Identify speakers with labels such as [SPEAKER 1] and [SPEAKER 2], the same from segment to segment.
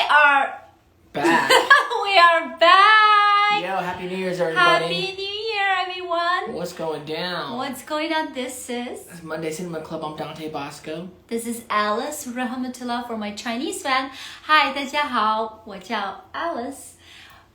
[SPEAKER 1] are
[SPEAKER 2] back.
[SPEAKER 1] We are back.
[SPEAKER 2] Yo, Happy New Year's, everybody.
[SPEAKER 1] Happy New Year, everyone.
[SPEAKER 2] What's going down?
[SPEAKER 1] What's going on? This is
[SPEAKER 2] Monday Cinema Club. I'm Dante Bosco.
[SPEAKER 1] This is Alice Rahmatullah for my Chinese fan. Hi, 大家好，我叫 Alice.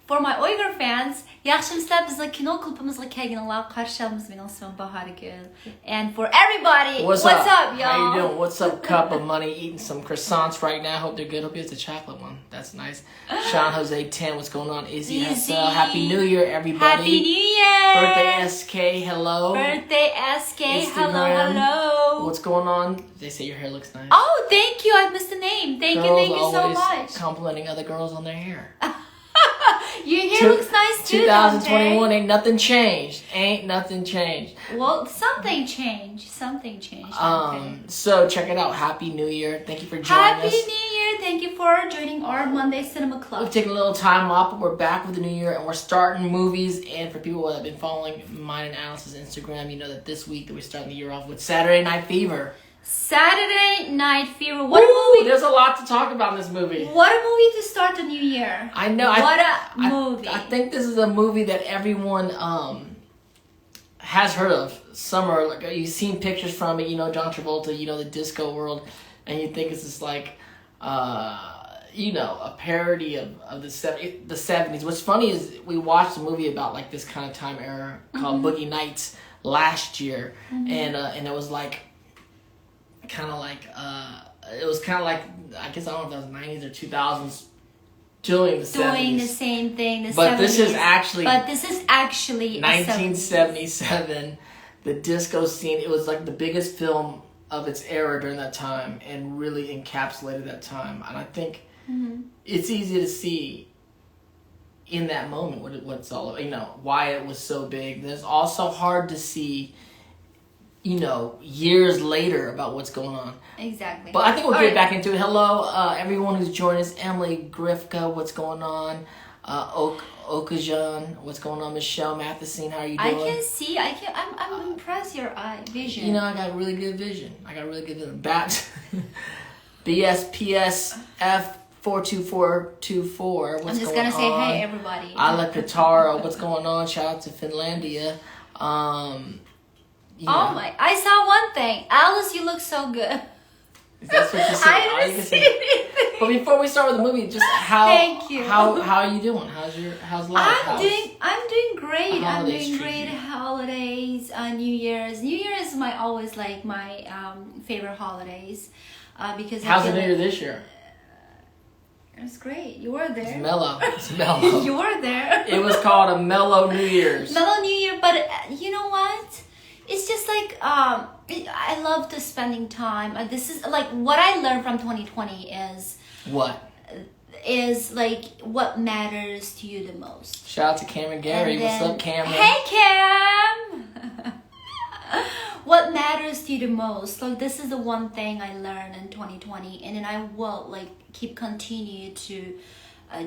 [SPEAKER 1] For my Uyghur fans, yaxşımızlar bizle kino klubumuzla kelginler karşılamız benim ismim Bahar Gül. And for everybody, what's up, y'all?
[SPEAKER 2] How you doing? What's up, cup of money? Eating some croissants right now. Hope they're good. Hope it's a chocolate one. That's nice. Sean Jose 10, what's going on? Izzy Hassel. Happy New Year, everybody.
[SPEAKER 1] Happy New Year.
[SPEAKER 2] Birthday SK, hello.
[SPEAKER 1] Birthday SK,
[SPEAKER 2] Instagram.
[SPEAKER 1] hello.
[SPEAKER 2] What's going on? They say your hair looks nice.
[SPEAKER 1] Oh, thank you. I missed the name. Thank you so much.
[SPEAKER 2] Complimenting other girls on their hair.
[SPEAKER 1] Your hair looks nice too,
[SPEAKER 2] 2021
[SPEAKER 1] Dante.
[SPEAKER 2] ain't nothing changed. Ain't nothing changed.
[SPEAKER 1] Well, something changed. Something changed.
[SPEAKER 2] So check it out. Happy New Year. Thank you for joining us.
[SPEAKER 1] Happy New Year. Thank you for joining our Monday Cinema Club.
[SPEAKER 2] We've taken a little time off, but we're back with the new year and we're starting movies. And for people that have been following mine and Alice's Instagram, you know that this week that we're starting the year off with Saturday Night Fever.
[SPEAKER 1] Saturday Night Fever. What a movie!
[SPEAKER 2] There's a lot to talk about in this movie.
[SPEAKER 1] What a movie to start the new year.
[SPEAKER 2] I know.
[SPEAKER 1] What a movie.
[SPEAKER 2] I think this is a movie that everyone has heard of. Somewhere, like you've seen pictures from it. You know, John Travolta. You know, the disco world, and you think it's just like, you know, a parody of the 70s. What's funny is we watched a movie about like this kind of time era called Boogie Nights last year, and it was like. It was kind of like, I guess I don't know if that was 90s or 2000s doing the 70s.
[SPEAKER 1] Doing the same thing, the
[SPEAKER 2] but
[SPEAKER 1] 70s.
[SPEAKER 2] This is actually 1977, the disco scene. It was like the biggest film of its era during that time and really encapsulated that time. And I think it's easy to see in that moment what it's all about, you know, why it was so big. It's also hard to see, you know, years later about what's going on.
[SPEAKER 1] Exactly.
[SPEAKER 2] But I think we'll get back into it. Hello, everyone who's joined us. Emily Grifka, what's going on? Okajan, what's going on? Michelle Matheson, how are you doing?
[SPEAKER 1] I can see. I'm impressed your eye vision.
[SPEAKER 2] You know, I got really good vision. BAPS, BSPSF 42424. What's going on?
[SPEAKER 1] I'm just gonna say, hey, everybody.
[SPEAKER 2] Ala Katara, what's going on? Shout out to Finlandia.
[SPEAKER 1] I saw one thing. Alice, you look so good.
[SPEAKER 2] That's what you said.
[SPEAKER 1] I didn't see anything.
[SPEAKER 2] But before we start with the movie, just
[SPEAKER 1] Thank you.
[SPEAKER 2] How are you doing? How's life?
[SPEAKER 1] I'm doing great. I'm
[SPEAKER 2] Holidays
[SPEAKER 1] doing
[SPEAKER 2] treat
[SPEAKER 1] great.
[SPEAKER 2] you?
[SPEAKER 1] Holidays, New Year's. New Year is my favorite holidays, because
[SPEAKER 2] how's the New Year this year?
[SPEAKER 1] It's great. You were there.
[SPEAKER 2] It's mellow.
[SPEAKER 1] You were there.
[SPEAKER 2] It was called a mellow New Year's.
[SPEAKER 1] Mellow New Year, but you know what? It's just like I love to spending time. This is like what I learned from 2020 is
[SPEAKER 2] what
[SPEAKER 1] like what matters to you the most.
[SPEAKER 2] Shout out to Cameron Gary. What's up, Cameron?
[SPEAKER 1] Hey, Cam. What matters to you the most? Like this is the one thing I learned in 2020, and then I will like continue to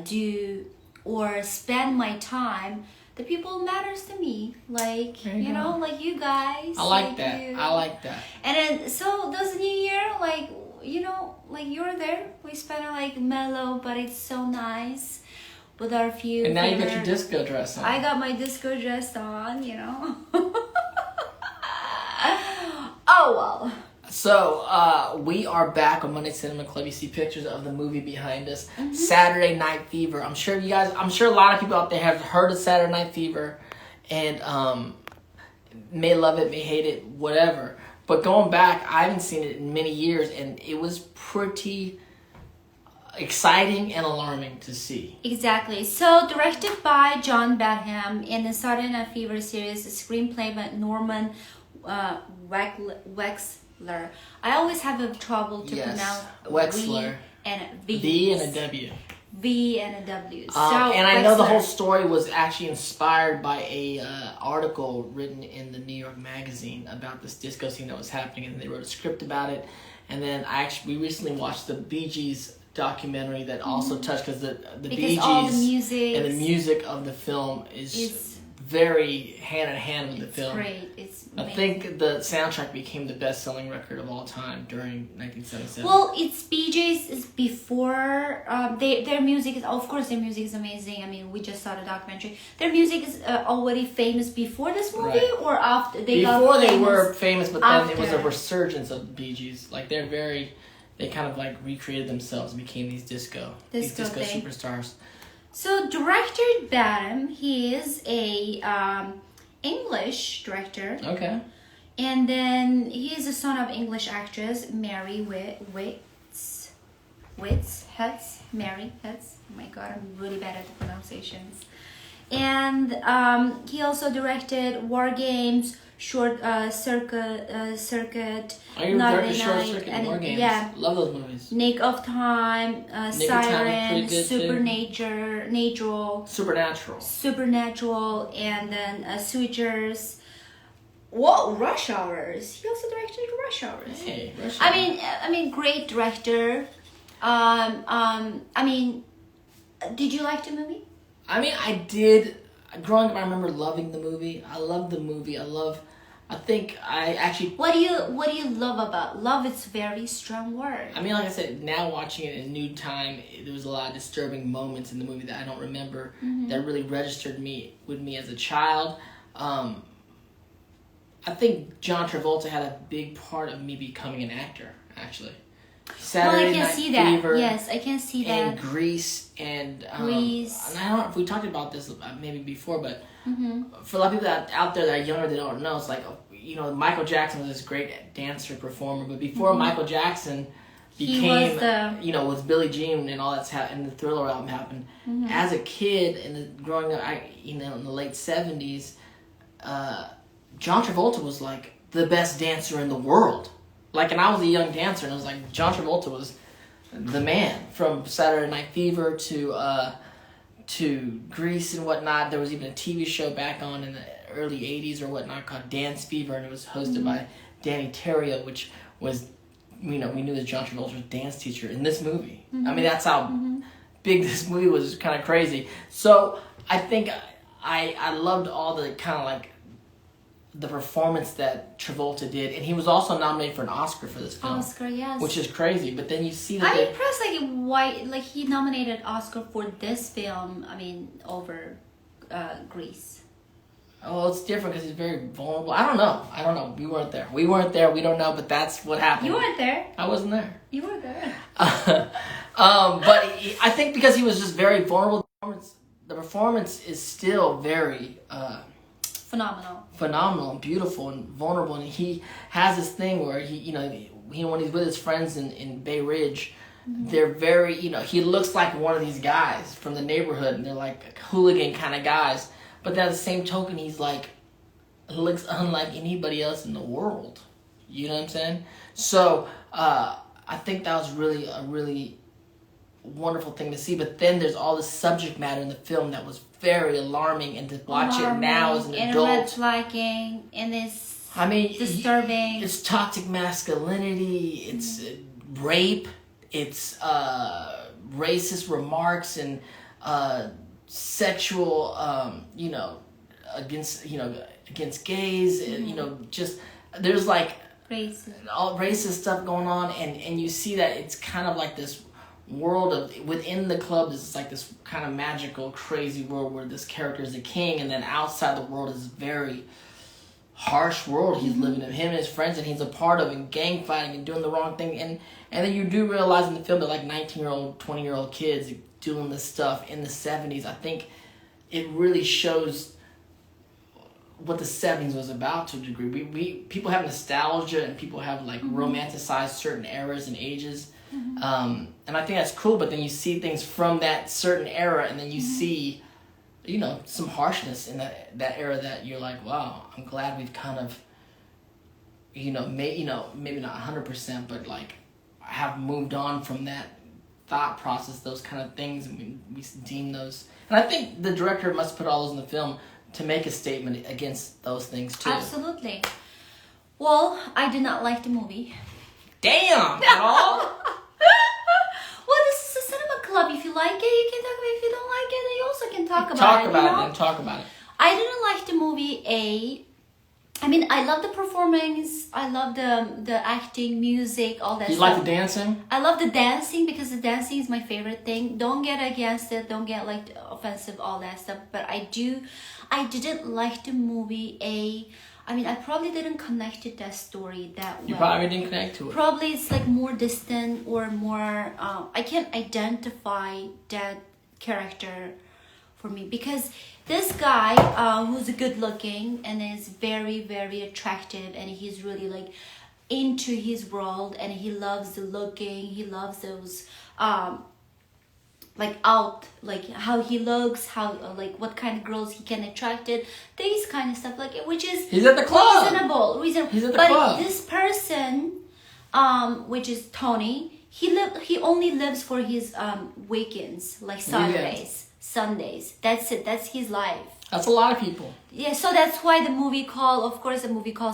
[SPEAKER 1] do or spend my time. The people matters to me, like you know, like you guys.
[SPEAKER 2] I like that.
[SPEAKER 1] You.
[SPEAKER 2] I like that.
[SPEAKER 1] And then so this New Year, like you know, like you were there. We spent it like mellow, but it's so nice with our few.
[SPEAKER 2] And now you got your disco dress on.
[SPEAKER 1] I got my disco dress on, you know. Oh well.
[SPEAKER 2] So, we are back on Monday Cinema Club. You see pictures of the movie behind us. Saturday Night Fever. I'm sure a lot of people out there have heard of Saturday Night Fever and may love it, may hate it, whatever. But going back, I haven't seen it in many years, and it was pretty exciting and alarming to see.
[SPEAKER 1] Exactly. So, directed by John Badham in the Saturday Night Fever series, a screenplay by Norman Wexler. I always have a trouble to pronounce
[SPEAKER 2] Wexler. V and a W.
[SPEAKER 1] V and a W. So
[SPEAKER 2] and I know the whole story was actually inspired by a article written in the New York Magazine about this disco scene that was happening, and they wrote a script about it. And then we recently watched the Bee Gees documentary that also touched because the Bee Gees
[SPEAKER 1] all the music
[SPEAKER 2] and the music of the film is very hand in hand with the film.
[SPEAKER 1] It's great. It's
[SPEAKER 2] I
[SPEAKER 1] amazing.
[SPEAKER 2] think the soundtrack became the best-selling record of all time during 1977.
[SPEAKER 1] Well, it's BJ's is before their music is, of course, their music is amazing. I mean, we just saw the documentary. Their music is already famous before this movie,
[SPEAKER 2] Right.
[SPEAKER 1] or after they
[SPEAKER 2] Before
[SPEAKER 1] got
[SPEAKER 2] they
[SPEAKER 1] famous?
[SPEAKER 2] were famous, but then it was a
[SPEAKER 1] after.
[SPEAKER 2] resurgence of the Bee Gees. Like they kind of like recreated themselves and became these disco
[SPEAKER 1] thing.
[SPEAKER 2] superstars.
[SPEAKER 1] So director Badham, he is a English director,
[SPEAKER 2] Okay.
[SPEAKER 1] and then he is the son of English actress Mary Mary Hetz. Oh my God, I'm really bad at the pronunciations. And he also directed War Games, Short Circuit,
[SPEAKER 2] Oh, you
[SPEAKER 1] Night
[SPEAKER 2] directed Short
[SPEAKER 1] Night,
[SPEAKER 2] Circuit
[SPEAKER 1] and
[SPEAKER 2] War Games.
[SPEAKER 1] yeah.
[SPEAKER 2] Love those movies.
[SPEAKER 1] Nick of Time,
[SPEAKER 2] Nick of Time was
[SPEAKER 1] Siren,
[SPEAKER 2] pretty good too.
[SPEAKER 1] Supernatural, and then Switchers. Whoa, Rush Hours. He also directed Rush Hours.
[SPEAKER 2] Hey, Rush
[SPEAKER 1] I mean, great director. I mean, did you like the movie?
[SPEAKER 2] I mean, I did. Growing up, I remember loving the movie. I loved the movie. I think I actually.
[SPEAKER 1] What do you love about love? It's a very strong word.
[SPEAKER 2] I mean, like I said, now watching it in new time, there was a lot of disturbing moments in the movie that I don't remember that really registered with me as a child. I think John Travolta had a big part of me becoming an actor, actually. Saturday
[SPEAKER 1] I can
[SPEAKER 2] Night
[SPEAKER 1] see that.
[SPEAKER 2] Fever.
[SPEAKER 1] Yes, I can see that.
[SPEAKER 2] And Grease and
[SPEAKER 1] Grease.
[SPEAKER 2] And I don't know if we talked about this maybe before, but for a lot of people out there that are younger, they don't know. It's like, you know, Michael Jackson was this great dancer performer, but before Michael Jackson became, with Billie Jean and all that's and the Thriller album happened. As a kid and growing up, in the late 70s, John Travolta was like the best dancer in the world. Like, and I was a young dancer, and it was like John Travolta was the man. From Saturday Night Fever to Grease and whatnot. There was even a TV show back on in the early 80s or whatnot called Dance Fever, and it was hosted by Danny Terrio, which was, we knew that John Travolta was a dance teacher in this movie. I mean, that's how big this movie was. It was kind of crazy. So I think I loved all the kind of like the performance that Travolta did, and he was also nominated for an Oscar for this film.
[SPEAKER 1] Oscar, yes.
[SPEAKER 2] Which is crazy, but then you see that
[SPEAKER 1] I'm impressed, like he nominated Oscar for this film. I mean, over Grease.
[SPEAKER 2] Oh, it's different because he's very vulnerable. I don't know. We weren't there. We don't know, but that's what happened.
[SPEAKER 1] You weren't there.
[SPEAKER 2] I wasn't there.
[SPEAKER 1] You were there.
[SPEAKER 2] But I think because he was just very vulnerable, the performance is still very phenomenal and beautiful and vulnerable. And he has this thing where he when he's with his friends in Bay Ridge, they're very, he looks like one of these guys from the neighborhood, and they're like hooligan kind of guys. But then at the same token, he looks unlike anybody else in the world. You know what I'm saying? So I think that was really a really wonderful thing to see. But then there's all this subject matter in the film that was very alarming, and to watch it now as an adult.
[SPEAKER 1] And red flagging, and it's disturbing.
[SPEAKER 2] It's toxic masculinity. It's rape. It's racist remarks and sexual, against gays. And, just there's like all racist stuff going on, and you see that it's kind of like this world of within the club is like this kind of magical, crazy world where this character is a king, and then outside the world is a very harsh world he's living in. Him and his friends, and he's a part of, and gang fighting and doing the wrong thing, and then you do realize in the film that like 19-year-old, 20-year-old kids doing this stuff in the 70s. I think it really shows what the 70s was about to a degree. We people have nostalgia, and people have like romanticized certain eras and ages. And I think that's cool, but then you see things from that certain era, and then you see, some harshness in that era that you're like, wow, I'm glad we've kind of, maybe not 100%, but like have moved on from that thought process, those kind of things, and we deem those. And I think the director must put all those in the film to make a statement against those things too.
[SPEAKER 1] Absolutely. Well, I did not like the movie.
[SPEAKER 2] Damn! At all?
[SPEAKER 1] Well, this is a cinema club. If you like it, you can talk about it. If you don't like it, then you also can talk about it.
[SPEAKER 2] Talk about it.
[SPEAKER 1] I didn't like movie A. I mean, I love the performance. I love the acting, music, all that
[SPEAKER 2] You
[SPEAKER 1] stuff.
[SPEAKER 2] like the dancing?
[SPEAKER 1] I love the dancing because the dancing is my favorite thing. Don't get against it. Don't get like offensive, all that stuff. But I didn't like the movie A. I mean, I probably didn't connect to that story that well.
[SPEAKER 2] You probably didn't connect to it.
[SPEAKER 1] Probably it's like more distant or more. I can't identify that character for me because this guy who's good looking and is very, very attractive, and he's really like into his world, and he loves the looking, he loves those like out, like how he looks, how like what kind of girls he can attract it, these kind of stuff, like which is
[SPEAKER 2] he's at the club.
[SPEAKER 1] reasonable. He's at the
[SPEAKER 2] club.
[SPEAKER 1] This person which is Tony, he only lives for his weekends, like Saturdays, Sundays. That's it. That's his life.
[SPEAKER 2] That's a lot of people.
[SPEAKER 1] Yeah, so that's why the movie called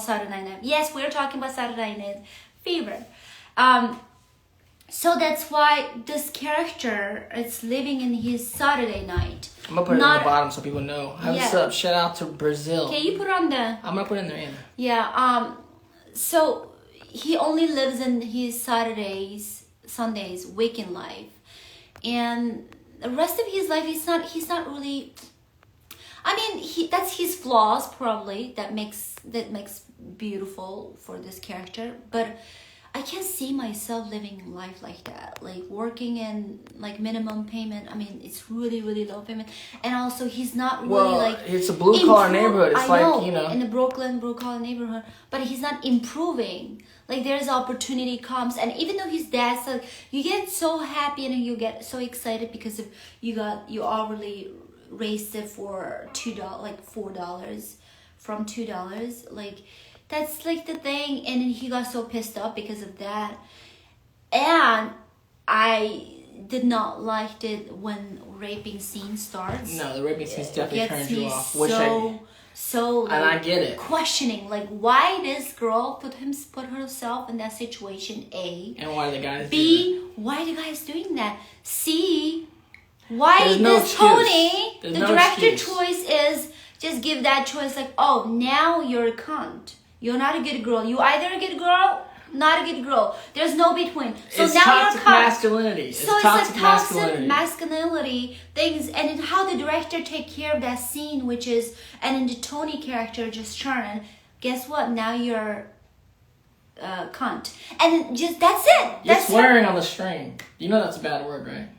[SPEAKER 1] Saturday Night Live. Yes, we're talking about Saturday Night Fever. So that's why this character is living in his Saturday night.
[SPEAKER 2] I'm gonna put it on the bottom so people know. What's up? Shout out to Brazil.
[SPEAKER 1] Okay, you put it on the.
[SPEAKER 2] I'm gonna put it in there.
[SPEAKER 1] Yeah. So he only lives in his Saturdays, Sundays, weekend life, and the rest of his life he's not really. I mean, that's his flaws probably that makes beautiful for this character, but I can't see myself living life like that, like working in like minimum payment. I mean, it's really, really low payment, and also he's not really like.
[SPEAKER 2] It's a blue collar neighborhood. It's
[SPEAKER 1] in the Brooklyn blue collar neighborhood, but he's not improving. Like there's opportunity comes, and even though his dad's like, you get so happy and you get so excited because of you already raised it for $2, like $4 from $2, like. That's like the thing, and then he got so pissed off because of that. And I did not like it when raping scene starts.
[SPEAKER 2] No, the raping scene definitely turns you off.
[SPEAKER 1] So
[SPEAKER 2] and I get it.
[SPEAKER 1] Questioning, like why this girl put herself in that situation, A.
[SPEAKER 2] And why the guys
[SPEAKER 1] B,
[SPEAKER 2] do that.
[SPEAKER 1] why the guy's doing that? C, why
[SPEAKER 2] There's no
[SPEAKER 1] this Tony,
[SPEAKER 2] There's
[SPEAKER 1] the
[SPEAKER 2] no
[SPEAKER 1] director
[SPEAKER 2] excuse.
[SPEAKER 1] choice is just give that choice like, oh, now you're a cunt. You're not a good girl. You either a good girl, not a good girl. There's no between. So
[SPEAKER 2] it's
[SPEAKER 1] now
[SPEAKER 2] toxic
[SPEAKER 1] you're
[SPEAKER 2] masculinity.
[SPEAKER 1] So it's
[SPEAKER 2] toxic
[SPEAKER 1] a toxic masculinity things, and then how the director take care of that scene, which is, and then the Tony character just turn. Guess what? Now you're cunt, and just that's it.
[SPEAKER 2] You're
[SPEAKER 1] That's
[SPEAKER 2] swearing on the string. You know that's a bad word, right?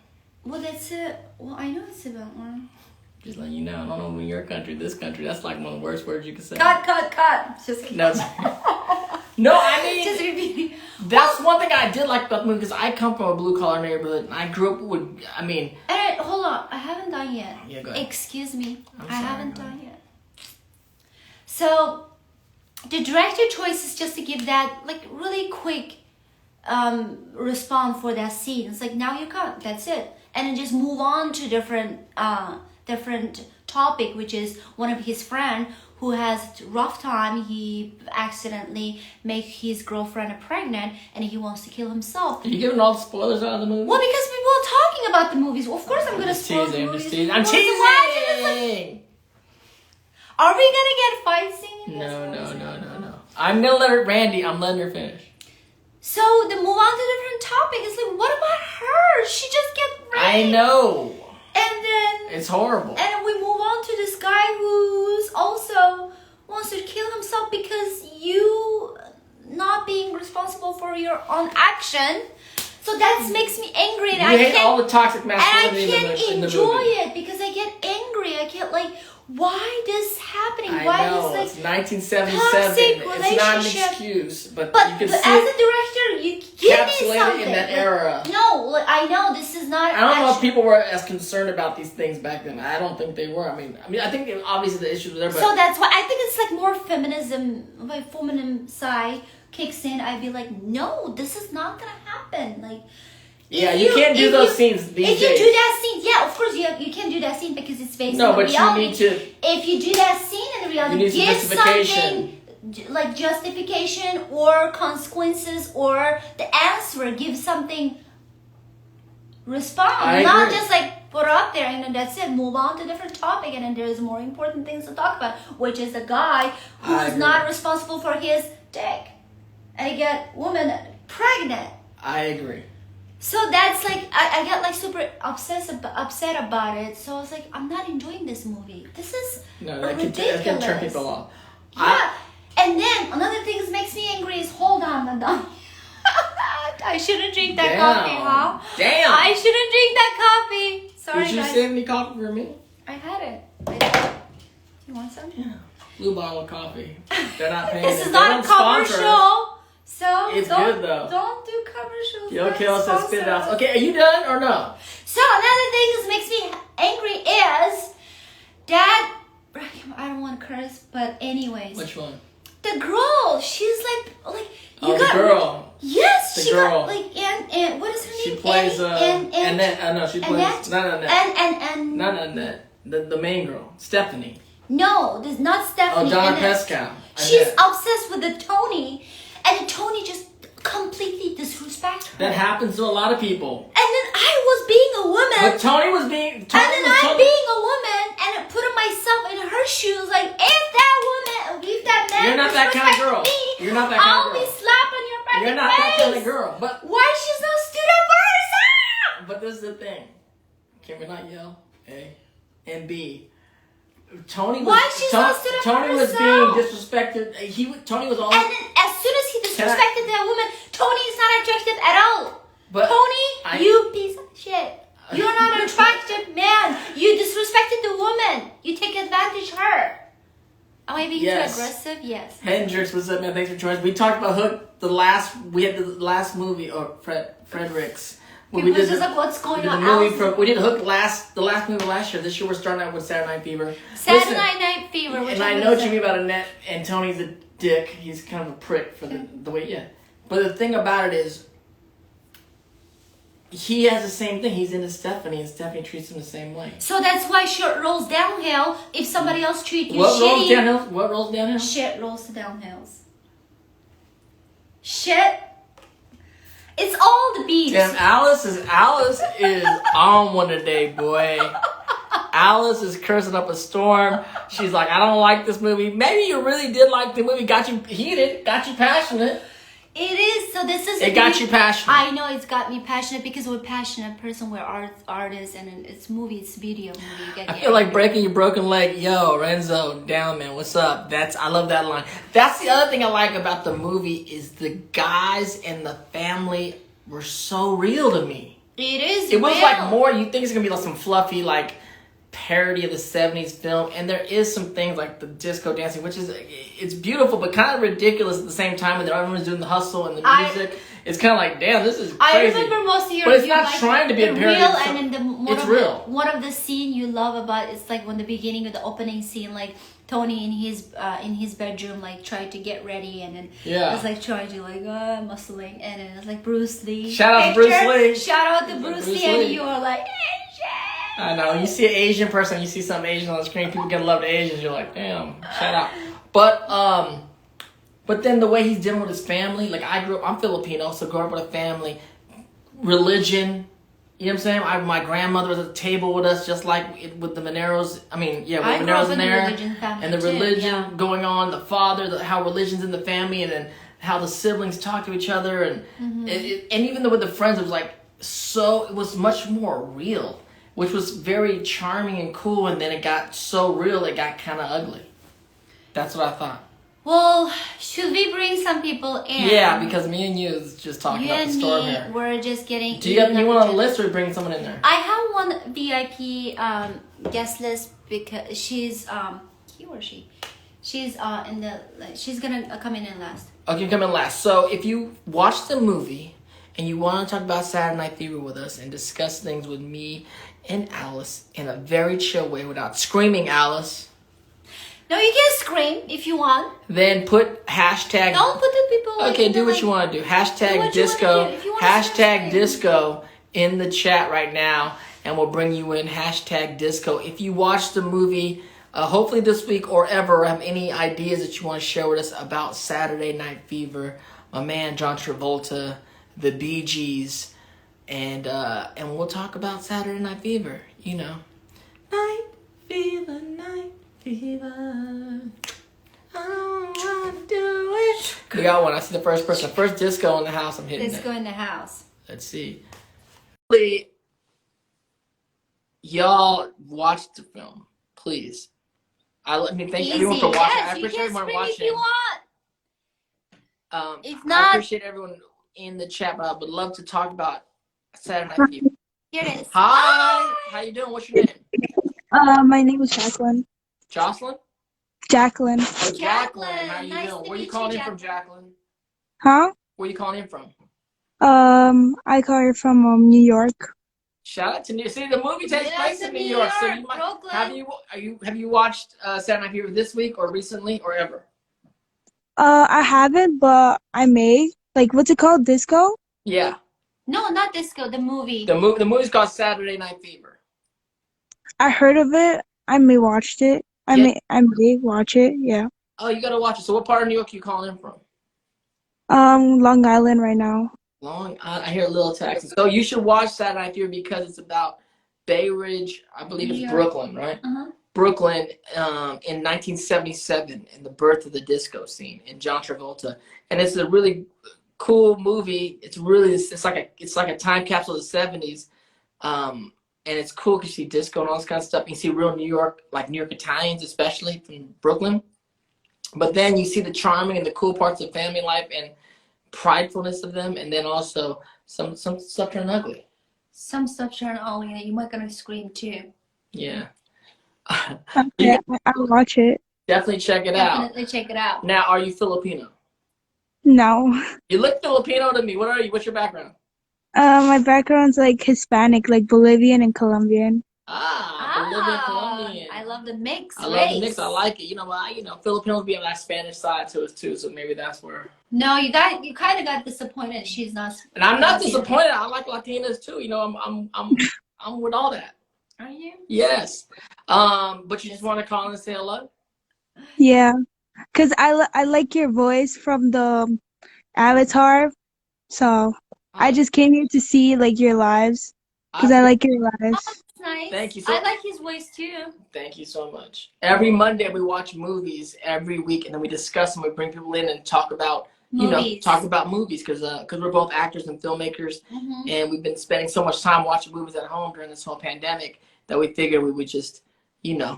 [SPEAKER 1] Well, that's it. Well, I know it's a bad one.
[SPEAKER 2] Just letting you know, I don't know in your country, this country, that's like one of the worst words you can say.
[SPEAKER 1] Cut. Just kidding.
[SPEAKER 2] No, no, I mean,
[SPEAKER 1] just repeating.
[SPEAKER 2] That's one thing I did like about the movie because I come from a blue collar neighborhood and I grew up with, I mean.
[SPEAKER 1] Hold on, I haven't done yet.
[SPEAKER 2] Yeah, go ahead.
[SPEAKER 1] Excuse me,
[SPEAKER 2] I
[SPEAKER 1] haven't done yet. So, the director choice is just to give that like really quick response for that scene. It's like now you can't. That's it, and then just move on to different topic, which is one of his friend who has rough time. He accidentally make his girlfriend pregnant, and he wants to kill himself.
[SPEAKER 2] Are you giving all the spoilers out of the movie?
[SPEAKER 1] Well, because people are talking about the movies. Well, of course, I'm gonna spoil the movies.
[SPEAKER 2] I'm teasing.
[SPEAKER 1] Are we gonna get fight scene?
[SPEAKER 2] No. I'm letting her finish.
[SPEAKER 1] So to move on to different topic, it's like, what about her? She just get raped.
[SPEAKER 2] I know.
[SPEAKER 1] And then
[SPEAKER 2] it's horrible.
[SPEAKER 1] And we move on to this guy who's also wants to kill himself because you not being responsible for your own action. So that makes me angry. And
[SPEAKER 2] you hate all the toxic masculinity
[SPEAKER 1] and I can't
[SPEAKER 2] in the
[SPEAKER 1] enjoy
[SPEAKER 2] movie.
[SPEAKER 1] it because I get angry. I can't like, why this happening?
[SPEAKER 2] I
[SPEAKER 1] why
[SPEAKER 2] know,
[SPEAKER 1] this
[SPEAKER 2] it's
[SPEAKER 1] like
[SPEAKER 2] 1977.
[SPEAKER 1] toxic
[SPEAKER 2] It's not an
[SPEAKER 1] relationship.
[SPEAKER 2] excuse, but you can
[SPEAKER 1] as
[SPEAKER 2] see
[SPEAKER 1] a director, you give me
[SPEAKER 2] encapsulated
[SPEAKER 1] something.
[SPEAKER 2] in that era.
[SPEAKER 1] No, I know this is not.
[SPEAKER 2] I don't know if people were as concerned about these things back then. I don't think they were. I mean, I think obviously the issues were there, but
[SPEAKER 1] so that's why I think it's like more feminism, my feminine side kicks in. I'd be like, no, this is not gonna happen. Like.
[SPEAKER 2] Yeah, you can't do those scenes these days.
[SPEAKER 1] If you do that scene, yeah, of course you can do that scene because it's based on reality.
[SPEAKER 2] No, but you need to.
[SPEAKER 1] If you do that scene in the reality, give something like justification or consequences or the answer. Give something. Respond, not just like put up there, and then that's it. Move on to a different topic, and then there's more important things to talk about, which is a guy who is not responsible for his dick, and he get woman pregnant.
[SPEAKER 2] I agree.
[SPEAKER 1] So that's like I get like super upset about it. So I was like, I'm not enjoying this movie. This is ridiculous.
[SPEAKER 2] Can turn people off.
[SPEAKER 1] Yeah. And then another thing that makes me angry is hold on, madam. I shouldn't drink that coffee, huh?
[SPEAKER 2] Damn.
[SPEAKER 1] I shouldn't drink that coffee. Sorry,
[SPEAKER 2] Did you
[SPEAKER 1] guys.
[SPEAKER 2] send me coffee for me?
[SPEAKER 1] I had it. You want some?
[SPEAKER 2] Yeah. Blue bottle of coffee. They're not paying.
[SPEAKER 1] This is not a commercial. So
[SPEAKER 2] it's good though.
[SPEAKER 1] Don't do commercials.
[SPEAKER 2] Yo, Kill says spit it out. Okay, are you done or no?
[SPEAKER 1] So another thing that makes me angry is that I don't want to curse, but anyways.
[SPEAKER 2] Which one?
[SPEAKER 1] The girl. She's like you
[SPEAKER 2] got the girl.
[SPEAKER 1] Yes,
[SPEAKER 2] the
[SPEAKER 1] she
[SPEAKER 2] girl.
[SPEAKER 1] got like and what is her name?
[SPEAKER 2] She plays
[SPEAKER 1] Annette.
[SPEAKER 2] No, she plays not Annette.
[SPEAKER 1] And
[SPEAKER 2] not Annette. The main girl, Stephanie.
[SPEAKER 1] No, this is not Stephanie.
[SPEAKER 2] Oh, Donna Pescow.
[SPEAKER 1] She's obsessed with the Tony, and Tony just completely disrespects her.
[SPEAKER 2] That happens to a lot of people.
[SPEAKER 1] And then I was being a woman.
[SPEAKER 2] But Tony was being.
[SPEAKER 1] I'm being a woman and putting myself in her shoes. Like, if that man,
[SPEAKER 2] you're not that kind of girl. You're not that kind of girl.
[SPEAKER 1] I'll be slapping your face.
[SPEAKER 2] You're not that kind of girl. But
[SPEAKER 1] why she's not stood up for herself?
[SPEAKER 2] But this is the thing. Can we not yell? A and B. Tony was.
[SPEAKER 1] Why she's not stood up
[SPEAKER 2] Tony
[SPEAKER 1] for
[SPEAKER 2] was
[SPEAKER 1] herself?
[SPEAKER 2] being disrespected. Tony was all.
[SPEAKER 1] And then as soon as he disrespected that woman, Tony is not attractive at all.
[SPEAKER 2] But
[SPEAKER 1] Tony, you piece of shit. You're not an attractive man. You disrespected the woman. You take advantage of her. Am I being too aggressive? Yes.
[SPEAKER 2] Hendrix, what's up, man? Thanks for joining. We talked about Hook. We had the last movie, or Fredericks.
[SPEAKER 1] We did just like what's going on.
[SPEAKER 2] We did Hook the last movie last year. This year we're starting out with Saturday Night Fever.
[SPEAKER 1] Saturday Night Fever.
[SPEAKER 2] And I know what you mean about Annette, and Tony's a dick. He's kind of a prick for the way, yeah. But the thing about it is, he has the same thing. He's into Stephanie, and Stephanie treats him the same way.
[SPEAKER 1] So that's why shit rolls downhill if somebody else treats you
[SPEAKER 2] What
[SPEAKER 1] shitty.
[SPEAKER 2] rolls downhill? What rolls downhill?
[SPEAKER 1] Shit rolls downhill. Shit. It's all the beats.
[SPEAKER 2] Damn, Alice is on one today, boy. Alice is cursing up a storm. She's like, I don't like this movie. Maybe you really did like the movie. Got you heated. Got you passionate.
[SPEAKER 1] It is. So this is.
[SPEAKER 2] It got you passionate.
[SPEAKER 1] I know it's got me passionate because we're passionate person. We're artists, and it's movie. It's video movie.
[SPEAKER 2] I feel like breaking your broken leg. Yo, Renzo, down man. What's up? I love that line. That's the other thing I like about the movie is the guys and the family were so real to me.
[SPEAKER 1] It is.
[SPEAKER 2] It was
[SPEAKER 1] real.
[SPEAKER 2] like more. You think it's gonna be like some fluffy like parody of the 70s film, and there is some things like the disco dancing, which is it's beautiful but kind of ridiculous at the same time, and everyone's doing the hustle and the music. It's kind of like, damn, this is crazy.
[SPEAKER 1] I remember most of your
[SPEAKER 2] but it's not like trying to be a parody.
[SPEAKER 1] Real, and then
[SPEAKER 2] it's real.
[SPEAKER 1] One of the scene you love about it's like when the beginning of the opening scene, like Tony in his bedroom like tried to get ready, and then was like trying to like muscling, and then it's like Bruce Lee.
[SPEAKER 2] Shout out to Bruce Lee.
[SPEAKER 1] Shout out to Bruce Lee, and you are like.
[SPEAKER 2] I know. You see an Asian person, you see some Asian on the screen, people gonna love the Asians, you're like, damn, shout out. But then the way he's dealing with his family, like I'm Filipino, so grew up with a family, religion, you know what I'm saying? My grandmother was at the table with us, just like with the Maneros. I mean, yeah, with Maneros in there. And the religion going on, the father, how religion's in the family, and then how the siblings talk to each other. And and even though with the friends, it was like, it was much more real. Which was very charming and cool, and then it got so real, it got kind of ugly. That's what I thought.
[SPEAKER 1] Well, should we bring some people in?
[SPEAKER 2] Yeah, because me and you is just talking about the storm here.
[SPEAKER 1] We're just getting.
[SPEAKER 2] Do you want a list, or bring someone in there?
[SPEAKER 1] I have one VIP guest list because she's he or she, she's she's gonna come in last.
[SPEAKER 2] Okay, come in last. So if you watch the movie and you want to talk about Saturday Night Fever with us and discuss things with me and Alice in a very chill way without screaming, Alice.
[SPEAKER 1] No, you can scream if you want.
[SPEAKER 2] Then put hashtag.
[SPEAKER 1] Don't put the people.
[SPEAKER 2] Okay, do what you want to do. Hashtag disco. Hashtag disco in the chat right now, and we'll bring you in. Hashtag disco. If you watch the movie, hopefully this week or ever, have any ideas that you want to share with us about Saturday Night Fever, my man John Travolta, the Bee Gees, and we'll talk about Saturday Night Fever. You know, night fever, night fever. I don't wanna do it. We got one. I see the first person. First disco in the house. I'm hitting
[SPEAKER 1] Disco in the house.
[SPEAKER 2] Let's see. Y'all watch the film, please. Let me thank everyone for watching.
[SPEAKER 1] Yes,
[SPEAKER 2] I appreciate everyone
[SPEAKER 1] watching.
[SPEAKER 2] watching.
[SPEAKER 1] If you want. If not,
[SPEAKER 2] I appreciate everyone in the chat, but I would love to talk about Saturday Night Fever.
[SPEAKER 1] Here it is.
[SPEAKER 2] Hi. How you doing? What's your name?
[SPEAKER 3] My name is Jacqueline.
[SPEAKER 2] Jocelyn?
[SPEAKER 3] Jacqueline.
[SPEAKER 2] Oh, Jacqueline. How you
[SPEAKER 1] Nice
[SPEAKER 2] doing?
[SPEAKER 1] to
[SPEAKER 2] Where you
[SPEAKER 1] meet
[SPEAKER 2] calling
[SPEAKER 1] you,
[SPEAKER 2] in from, Jacqueline?
[SPEAKER 3] Huh?
[SPEAKER 2] Where you calling in from?
[SPEAKER 3] I call her from New York.
[SPEAKER 2] Shout out to New York. See, the movie takes place in New York, so you might
[SPEAKER 1] Brooklyn.
[SPEAKER 2] have you watched Saturday Night Fever this week or recently or ever?
[SPEAKER 3] I haven't, but I may. Like, what's it called? Disco?
[SPEAKER 2] Yeah.
[SPEAKER 1] No, not disco. The movie.
[SPEAKER 2] The movie's called Saturday Night Fever.
[SPEAKER 3] I heard of it. I may watch it. I may watch it. Yeah.
[SPEAKER 2] Oh, you gotta watch it. So, what part of New York are you calling in from?
[SPEAKER 3] Long Island right now.
[SPEAKER 2] I hear a little Texas. So you should watch Saturday Night Fever because it's about Bay Ridge. I believe it's Brooklyn, right? Brooklyn in 1977 and the birth of the disco scene and John Travolta. And it's a really cool movie. It's like a time capsule of the 70s. And it's cool because you see disco and all this kind of stuff. You see real New York, like New York Italians, especially from Brooklyn. But then you see the charming and the cool parts of family life and pridefulness of them, and then also some stuff turn ugly.
[SPEAKER 1] Some stuff turn ugly, and you might gonna scream too.
[SPEAKER 2] Yeah.
[SPEAKER 3] Okay, I'll watch it.
[SPEAKER 2] Definitely check it out.
[SPEAKER 1] Definitely check it out.
[SPEAKER 2] Now, are you Filipino?
[SPEAKER 3] No.
[SPEAKER 2] You look Filipino to me. What are you? What's your background?
[SPEAKER 3] My background's like Hispanic, like Bolivian and Colombian.
[SPEAKER 2] Bolivian, Colombian.
[SPEAKER 1] I love the mix.
[SPEAKER 2] I love the mix. I like it. You know, Filipinos be on that Spanish side to us too, so maybe that's where.
[SPEAKER 1] No, you kind of got disappointed. She's not.
[SPEAKER 2] And I'm not disappointed. I like Latinas too. You know, I'm with all that.
[SPEAKER 1] Are you?
[SPEAKER 2] Yes. But you just want to call and say hello?
[SPEAKER 3] Yeah, cause I like your voice from the Avatar, so I just came here to see like your lives, cause I like your lives.
[SPEAKER 1] Nice.
[SPEAKER 2] Thank you.
[SPEAKER 1] I like his voice too.
[SPEAKER 2] Thank you so much. Every Monday we watch movies every week, and then we discuss them. We bring people in and talk about movies because we're both actors and filmmakers, and we've been spending so much time watching movies at home during this whole pandemic that we figured we would just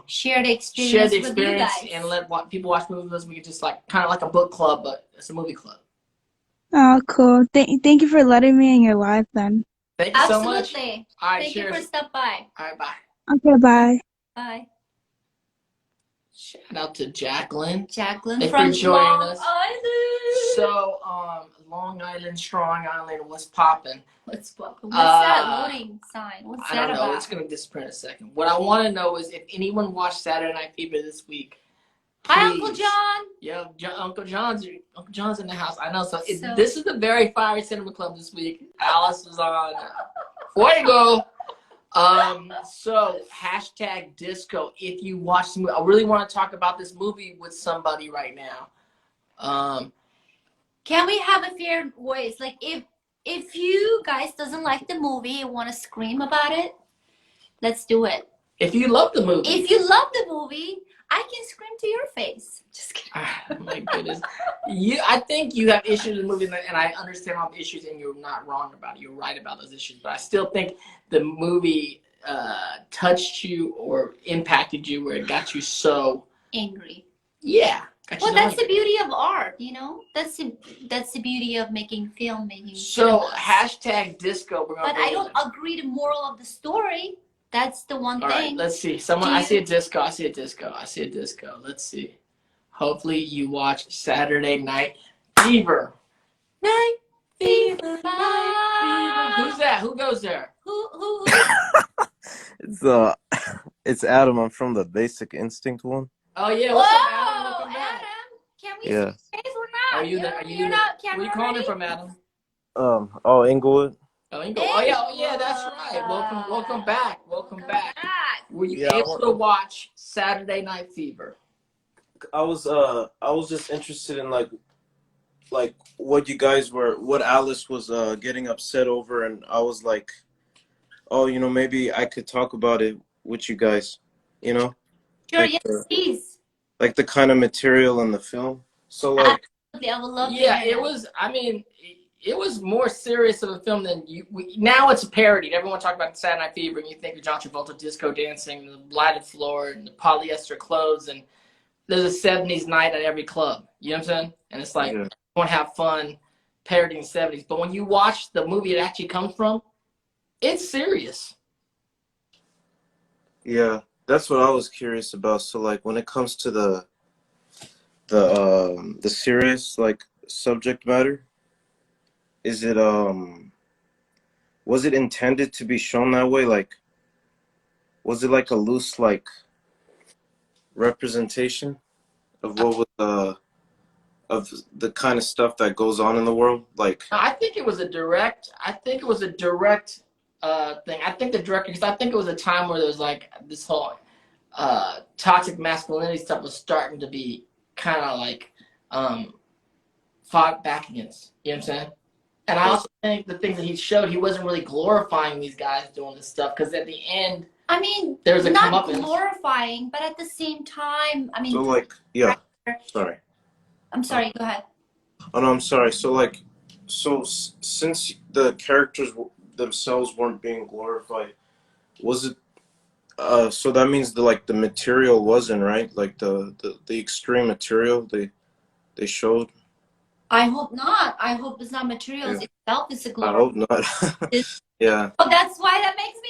[SPEAKER 1] share the experience with you guys
[SPEAKER 2] and let people watch movies with us. We could just kind of like a book club, but it's a movie club.
[SPEAKER 3] Oh, cool. Thank you for letting me in your life then.
[SPEAKER 2] Thank you so much.
[SPEAKER 1] Absolutely.
[SPEAKER 2] All right,
[SPEAKER 1] Thank
[SPEAKER 2] cheers.
[SPEAKER 1] you for stopping by.
[SPEAKER 2] All right, bye.
[SPEAKER 3] Okay, bye.
[SPEAKER 1] Bye.
[SPEAKER 2] Shout out to Jacqueline.
[SPEAKER 1] Jacqueline
[SPEAKER 2] from
[SPEAKER 1] Long
[SPEAKER 2] us.
[SPEAKER 1] Island.
[SPEAKER 2] So, Long Island, Strong Island, what's popping?
[SPEAKER 1] What's that loading sign? What's that about?
[SPEAKER 2] I don't know. It's going to disappear in a second. What I want to know is if anyone watched Saturday Night Fever this week. Please.
[SPEAKER 1] Hi, Uncle John.
[SPEAKER 2] Yeah, Uncle John's in the house. I know. So this is the very fiery cinema club this week. Alice is on Fuego. So hashtag disco. If you watch the movie, I really want to talk about this movie with somebody right now.
[SPEAKER 1] Can we have a fair voice? Like if you guys doesn't like the movie and want to scream about it, let's do it.
[SPEAKER 2] If you love the movie.
[SPEAKER 1] If you love the movie, I can scream to your face. Just kidding.
[SPEAKER 2] Oh my goodness. I think you have issues with the movie, and I understand all the issues, and you're not wrong about it. You're right about those issues. But I still think the movie touched you or impacted you where it got you so
[SPEAKER 1] angry.
[SPEAKER 2] Yeah.
[SPEAKER 1] Well, that's the beauty of art, That's the beauty of making film,
[SPEAKER 2] So hashtag disco.
[SPEAKER 1] But I don't agree the moral of the story. That's the one thing.
[SPEAKER 2] All right, let's see. I see a disco. Let's see. Hopefully you watch Saturday Night Fever. Night Fever. Who's that? Who goes there?
[SPEAKER 1] Who?
[SPEAKER 4] It's Adam. I'm from the Basic Instinct one.
[SPEAKER 2] Oh yeah, what's up, Adam? Welcome back.
[SPEAKER 1] Adam, can we see face or not?
[SPEAKER 2] Are you not camera Where you calling from, Adam?
[SPEAKER 4] Inglewood.
[SPEAKER 2] Oh, yeah, that's right. Welcome back. Welcome back. Were you able to watch Saturday Night Fever?
[SPEAKER 4] I was just interested in like what Alice was getting upset over, and I was like, oh, maybe I could talk about it with you guys, you know,
[SPEAKER 1] Sure,
[SPEAKER 4] like
[SPEAKER 1] yes, please.
[SPEAKER 4] like the kind of material in the film. So like,
[SPEAKER 1] Absolutely, I would love to
[SPEAKER 2] Yeah,
[SPEAKER 1] hear
[SPEAKER 2] it
[SPEAKER 1] that.
[SPEAKER 2] was. I mean, it was more serious of a film than now it's parodied. Everyone talk about Saturday Night Fever, and you think of John Travolta disco dancing, the lighted floor, and the polyester clothes, and there's a '70s night at every club. You know what I'm saying? And it's like,
[SPEAKER 4] yeah,
[SPEAKER 2] want to have fun parodying the '70s. But when you watch the movie it actually comes from, it's serious.
[SPEAKER 4] yeah, that's what I was curious about. So like, when it comes to the serious like subject matter, is it was it intended to be shown that way? Like, was it like a loose like representation of what was of the kind of stuff that goes on in the world? Like,
[SPEAKER 2] I think it was a direct. I think it was a direct thing. I think the director, because I think it was a time where there was like this whole toxic masculinity stuff was starting to be kind of like fought back against. You know what I'm saying? And I also think the things that he showed, he wasn't really glorifying these guys doing this stuff, because at the end,
[SPEAKER 1] I mean,
[SPEAKER 2] there's a
[SPEAKER 1] not
[SPEAKER 2] comeuppance.
[SPEAKER 1] glorifying, but at the same time, I mean,
[SPEAKER 4] so like, yeah, sorry.
[SPEAKER 1] I'm sorry, go ahead.
[SPEAKER 4] Oh no, I'm sorry. So like, since the characters themselves weren't being glorified, was it? So that means the material wasn't right. Like the extreme material they showed.
[SPEAKER 1] I hope not. I hope it's not materials
[SPEAKER 4] Yeah.
[SPEAKER 1] itself. It's a
[SPEAKER 4] I
[SPEAKER 1] glory.
[SPEAKER 4] hope not. Yeah,
[SPEAKER 1] Oh, that's why that makes me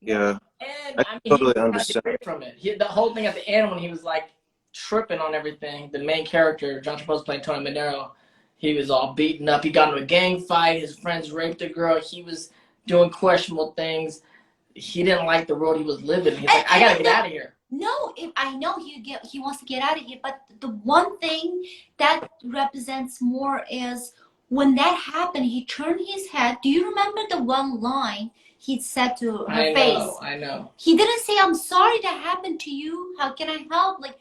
[SPEAKER 4] yeah.
[SPEAKER 2] And
[SPEAKER 4] I
[SPEAKER 2] I mean,
[SPEAKER 4] totally
[SPEAKER 2] he got
[SPEAKER 4] understand.
[SPEAKER 2] away from it. The whole thing at the end when he was like tripping on everything, the main character, John Travolta playing Tony Manero, he was all beaten up. He got into a gang fight. His friends raped a girl. He was doing questionable things. He didn't like the world he was living. He's like, I gotta get out of here.
[SPEAKER 1] No, I know he wants to get out of here, but the one thing that represents more is when that happened, he turned his head. Do you remember the one line he said to her face?
[SPEAKER 2] I know.
[SPEAKER 1] He didn't say, "I'm sorry that happened to you. How can I help?" Like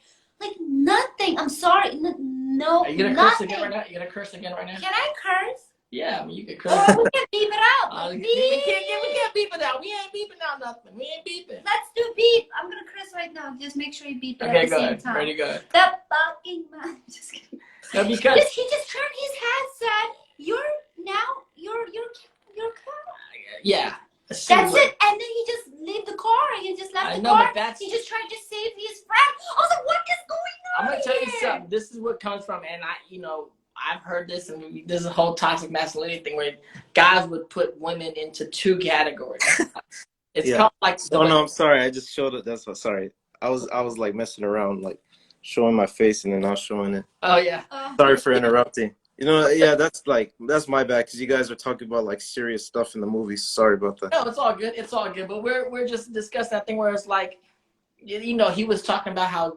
[SPEAKER 1] nothing. I'm sorry. No,
[SPEAKER 2] Are you gonna
[SPEAKER 1] nothing.
[SPEAKER 2] curse again right now? You gonna curse again right now?
[SPEAKER 1] Can I curse?
[SPEAKER 2] Yeah, I mean, you can curse.
[SPEAKER 1] Or we can beep it out.
[SPEAKER 2] We
[SPEAKER 1] Beep.
[SPEAKER 2] can't beep it out. We ain't beeping out nothing. We ain't beeping.
[SPEAKER 1] Let's do beep. I'm gonna curse right now. Just make sure you beep it
[SPEAKER 2] Okay,
[SPEAKER 1] at the
[SPEAKER 2] go
[SPEAKER 1] same
[SPEAKER 2] ahead.
[SPEAKER 1] time.
[SPEAKER 2] Ready, go ahead.
[SPEAKER 1] The fucking man. Just kidding.
[SPEAKER 2] No, because
[SPEAKER 1] He just turned his head, said, "You're
[SPEAKER 2] yeah.
[SPEAKER 1] That's it." And then he just left the car. He just left the car. He just tried to save his friend. I was like, what is going on?
[SPEAKER 2] I'm gonna tell you something. This is what comes from, and I've heard this, and there's a whole toxic masculinity thing where guys would put women into two categories. It's called like.
[SPEAKER 4] Oh no, I'm sorry. I just showed it. That's what. Sorry, I was like messing around, like showing my face and then not showing it.
[SPEAKER 2] Oh yeah.
[SPEAKER 4] Sorry for interrupting. Yeah, that's my bad because you guys are talking about like serious stuff in the movies. Sorry about that.
[SPEAKER 2] No, it's all good. It's all good. But we're just discussing that thing where it's like, he was talking about how